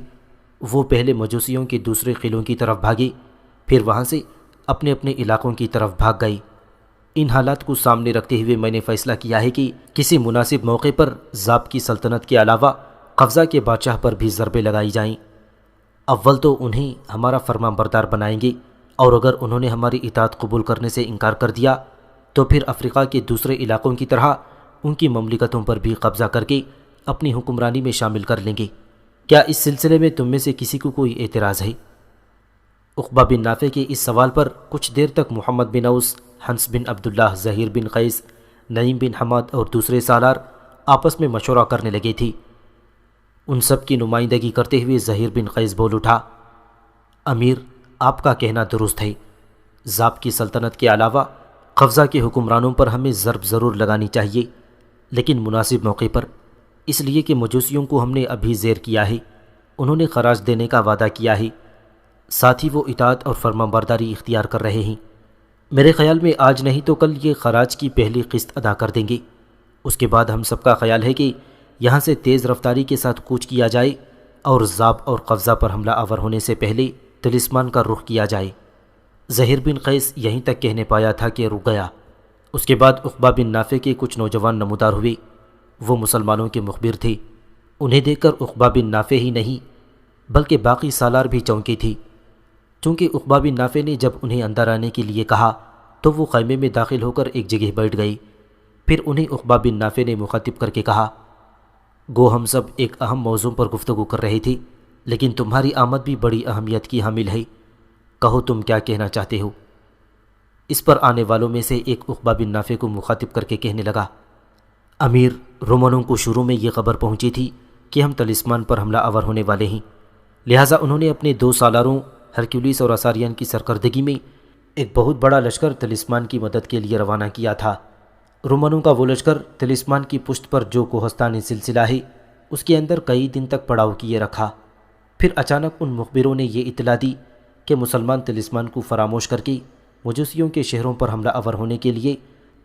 وہ پہلے مجوسیوں کے دوسرے قلعوں کی طرف بھاگے، پھر وہاں سے اپنے اپنے علاقوں کی طرف بھاگ گئے۔ ان حالات کو سامنے رکھتے ہوئے میں نے فیصلہ کیا ہے کہ کسی مناسب موقع پر زاب کی سلطنت کے علاوہ قفزہ کے بادشاہ پر بھی ضربیں لگائی جائیں۔ اول تو انہیں ہمارا فرمان بردار بنائیں گے، اور اگر انہوں نے ہماری اطاعت قبول کرنے سے انکار کر دیا تو پھر افریقہ کے دوسرے علاقوں کی طرح ان کی مملکتوں پر بھی قبضہ کر کے اپنی حکمرانی میں شامل کر لیں گے۔ کیا اس سلسلے میں تم میں سے کسی کو کوئی اعتراض ہے؟ عقبہ بن نافع کے اس سوال پر کچھ دیر تک محمد بن اوس، حنس بن عبداللہ، زہیر بن قیس، نعیم بن حماد اور دوسرے سالار آپس میں مشورہ کرنے لگے تھے۔ ان سب کی نمائندگی کرتے ہوئے زہیر بن قیس بول اٹھا، امیر، آپ کا کہنا درست ہے، زاب کی سلطنت کے علاوہ قفزہ کے حکمرانوں پر ہمیں ضرب ضرور لگانی چاہیے، لیکن مناسب موقع پر، اس لیے کہ مجوسیوں کو ہم نے ابھی زیر کیا ہے، انہوں نے خراج دینے کا وعدہ کیا ہے، ساتھ ہی وہ اطاعت اور فرمانبرداری اختیار کر رہے ہیں۔ میرے خیال میں آج نہیں تو کل یہ خراج کی پہلی قسط ادا کر دیں گے۔ اس کے بعد ہم سب کا خیال ہے کہ یہاں سے تیز رفتاری کے ساتھ کوچ کیا جائے اور زاب اور قفزہ پر حملہ آور ہونے سے پہلے طلسمان کا رخ کیا جائے۔ زہیر بن قیس یہیں تک کہنے پایا تھا کہ رک گیا۔ اس کے بعد عقبہ بن نافع کے کچھ نوجوان نمودار ہوئے۔ وہ مسلمانوں کے مخبر تھے۔ انہیں دیکھ کر عقبہ بن نافع ہی نہیں بلکہ باقی سالار بھی چونکی تھی۔ چونکہ عقبہ بن نافع نے جب انہیں اندر آنے کے لیے کہا تو وہ خیمے میں داخل ہو کر ایک جگہ بیٹھ گئی۔ پھر انہیں عقبہ بن نافع نے مخاطب کر کے کہا، گو ہم سب ایک اہم موضوع پر گفتگو کر رہے تھے، لیکن تمہاری آمد بھی بڑی اہمیت کی حامل ہے، کہو تم کیا کہنا چاہتے ہو؟ اس پر آنے والوں میں سے ایک عقبہ بن نافع کو مخاطب کر کے کہنے لگا، امیر، رومنوں کو شروع میں یہ خبر پہنچی تھی کہ ہم طلسمان پر حملہ آور ہونے والے ہیں، لہٰذا انہوں نے اپنے 2 سالاروں ہرکیولیس اور اساریان کی سرکردگی میں ایک بہت بڑا لشکر طلسمان کی مدد کے لیے روانہ کیا تھا۔ رومنوں کا وہ لشکر طلسمان کی پشت پر جو کوہستانی سلسلہ ہے اس کے اندر کئی دن تک پڑاؤ کیے رکھا۔ پھر اچانک ان مخبروں نے یہ اطلاع دی کہ مسلمان طلسمان کو فراموش کر کے مجوسیوں کے شہروں پر حملہ آور ہونے کے لیے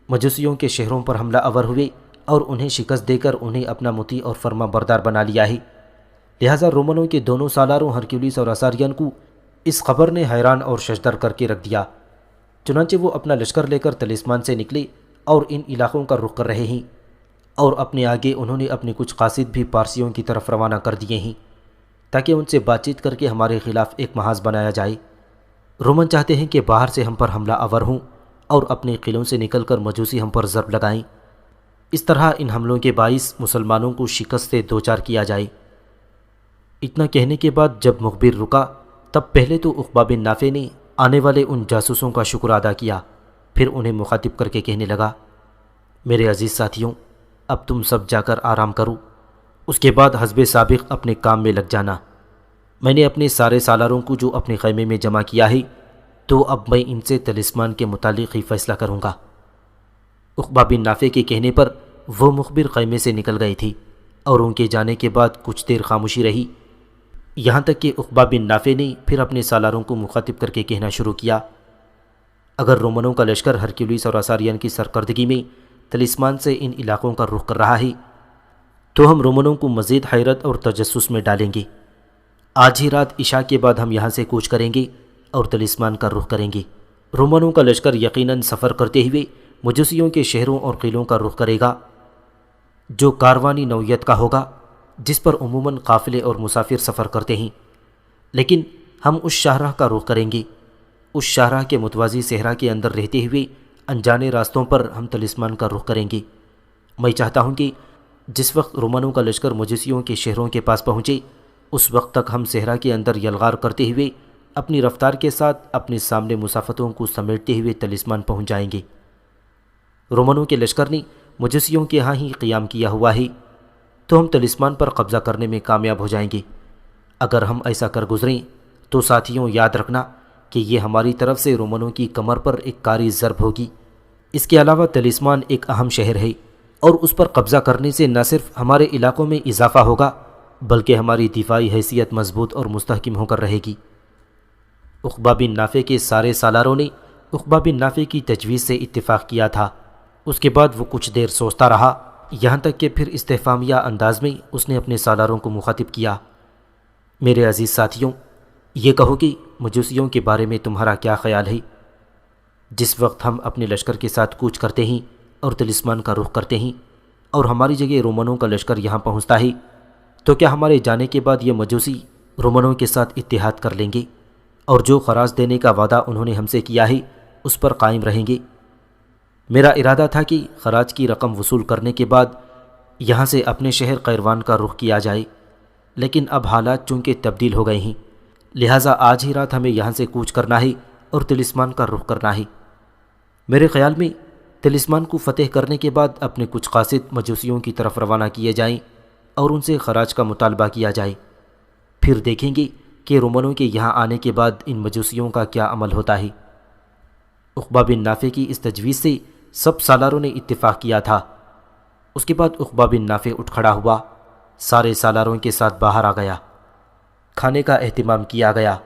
مجوسیوں کے شہروں پر حملہ آور ہوئے اور انہیں شکست دے کر انہیں اپنا مطیع اور فرما بردار بنا لیا ہے۔ لہٰذا رومنوں کے دونوں سالاروں ہرکیولیس اور اساریان کو اس خبر نے حیران اور ششدر کر کے رکھ دیا۔ چنانچہ وہ اپنا لشکر لے کر طلسمان سے نکلے اور ان علاقوں کا رخ کر رہے ہیں، اور اپنے آگے انہوں نے اپنے کچھ قاصد بھی پارسیوں کی طرف روانہ کر دیے ہیں تاکہ ان سے بات چیت کر کے ہمارے خلاف ایک محاذ بنایا جائے۔ رومن چاہتے ہیں کہ باہر سے ہم پر حملہ آور ہوں اور اپنے قلعوں سے نکل کر مجوسی ہم پر ضرب لگائیں، اس طرح ان حملوں کے باعث مسلمانوں کو شکست سے دوچار کیا جائے۔ اتنا کہنے کے بعد جب مخبر رکا تب پہلے تو عقبہ بن نافع نے آنے والے ان جاسوسوں کا شکر ادا کیا، پھر انہیں مخاطب کر کے کہنے لگا، میرے عزیز ساتھیوں، اب تم سب جا کر آرام کرو، اس کے بعد حسب سابق اپنے کام میں لگ جانا۔ میں نے اپنے سارے سالاروں کو جو اپنے خیمے میں جمع کیا ہے تو اب میں ان سے طلسمان کے متعلق ہی فیصلہ کروں گا۔ عقبہ بن نافع کے کہنے پر وہ مخبر خیمے سے نکل گئے تھے اور ان کے جانے کے بعد کچھ دیر خاموشی رہی، یہاں تک کہ عقبہ بن نافع نے پھر اپنے سالاروں کو مخاطب کر کے کہنا شروع کیا، اگر رومنوں کا لشکر ہرکیولیس اور اساریان کی سرکردگی میں طلسمان سے ان علاقوں کا رخ کر رہا ہے تو ہم رومنوں کو مزید حیرت اور تجسس میں ڈالیں گے۔ آج ہی رات عشاء کے بعد ہم یہاں سے کوچ کریں گے اور طلسمان کا رخ کریں گے۔ رومنوں کا لشکر یقیناً سفر کرتے ہوئے مجوسیوں کے شہروں اور قلعوں کا رخ کرے گا، جو کاروانی نوعیت کا ہوگا، جس پر عموماً قافلے اور مسافر سفر کرتے ہیں، لیکن ہم اس شاہراہ کا رخ کریں گے، اس شاہراہ کے متوازی صحرا کے اندر رہتے ہوئے انجانے راستوں پر ہم طلسمان کا رخ کریں گے۔ میں چاہتا ہوں کہ جس وقت رومنوں کا لشکر مجوسیوں کے شہروں کے پاس پہنچے اس وقت تک ہم صحرا کے اندر یلغار کرتے ہوئے اپنی رفتار کے ساتھ اپنے سامنے مسافتوں کو سمیٹتے ہوئے طلسمان پہنچ جائیں گے۔ رومنوں کے لشکر نے مجوسیوں کے ہاں ہی قیام کیا ہوا ہے تو ہم طلسمان پر قبضہ کرنے میں کامیاب ہو جائیں گے۔ اگر ہم ایسا کر گزریں تو ساتھیوں یاد رکھنا کہ یہ ہماری طرف سے رومنوں کی کمر پر ایک کاری ضرب ہوگی۔ اس کے علاوہ طلسمان ایک اہم شہر ہے اور اس پر قبضہ کرنے سے نہ صرف ہمارے علاقوں میں اضافہ ہوگا بلکہ ہماری دفاعی حیثیت مضبوط اور مستحکم ہو کر رہے گی۔ عقبہ بن نافع کے سارے سالاروں نے عقبہ بن نافع کی تجویز سے اتفاق کیا تھا۔ اس کے بعد وہ کچھ دیر سوچتا رہا، یہاں تک کہ پھر استفہامیہ انداز میں اس نے اپنے سالاروں کو مخاطب کیا، میرے عزیز ساتھیوں، یہ کہو کہ مجوسیوں کے بارے میں تمہارا کیا خیال ہے؟ جس وقت ہم اپنے لشکر کے ساتھ کوچ کرتے ہیں اور طلسمان کا رخ کرتے ہیں اور ہماری جگہ رومنوں کا لشکر یہاں پہنچتا ہے تو کیا ہمارے جانے کے بعد یہ مجوسی رومنوں کے ساتھ اتحاد کر لیں گے اور جو خراج دینے کا وعدہ انہوں نے ہم سے کیا ہے اس پر قائم رہیں گے؟ میرا ارادہ تھا کہ خراج کی رقم وصول کرنے کے بعد یہاں سے اپنے شہر قیروان کا رخ کیا جائے، لیکن اب حالات چونکہ تبدیل ہو گئے ہیں، لہٰذا آج ہی رات ہمیں یہاں سے کوچ کرنا ہے اور طلسمان کا رخ کرنا ہے۔ میرے خیال میں طلسمان کو فتح کرنے کے بعد اپنے کچھ قاصد مجوسیوں کی طرف روانہ کیے جائیں اور ان سے خراج کا مطالبہ کیا جائے، پھر دیکھیں گے کہ رومنوں کے یہاں آنے کے بعد ان مجوسیوں کا کیا عمل ہوتا ہے۔ عقبہ بن نافع کی اس تجویز سے سب سالاروں نے اتفاق کیا تھا۔ اس کے بعد عقبہ بن نافع اٹھ کھڑا ہوا، سارے سالاروں کے ساتھ باہر آ گیا، کھانے کا اہتمام کیا گیا۔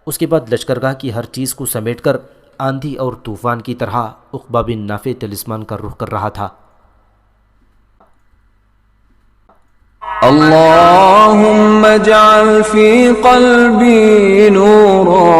اس کے بعد لشکرگاہ کی ہر چیز کو سمیٹ کر آندھی اور طوفان کی طرح عقبہ بن نافع طلسمان کا رخ کر رہا تھا۔ اللهم اجعل في قلبي نورا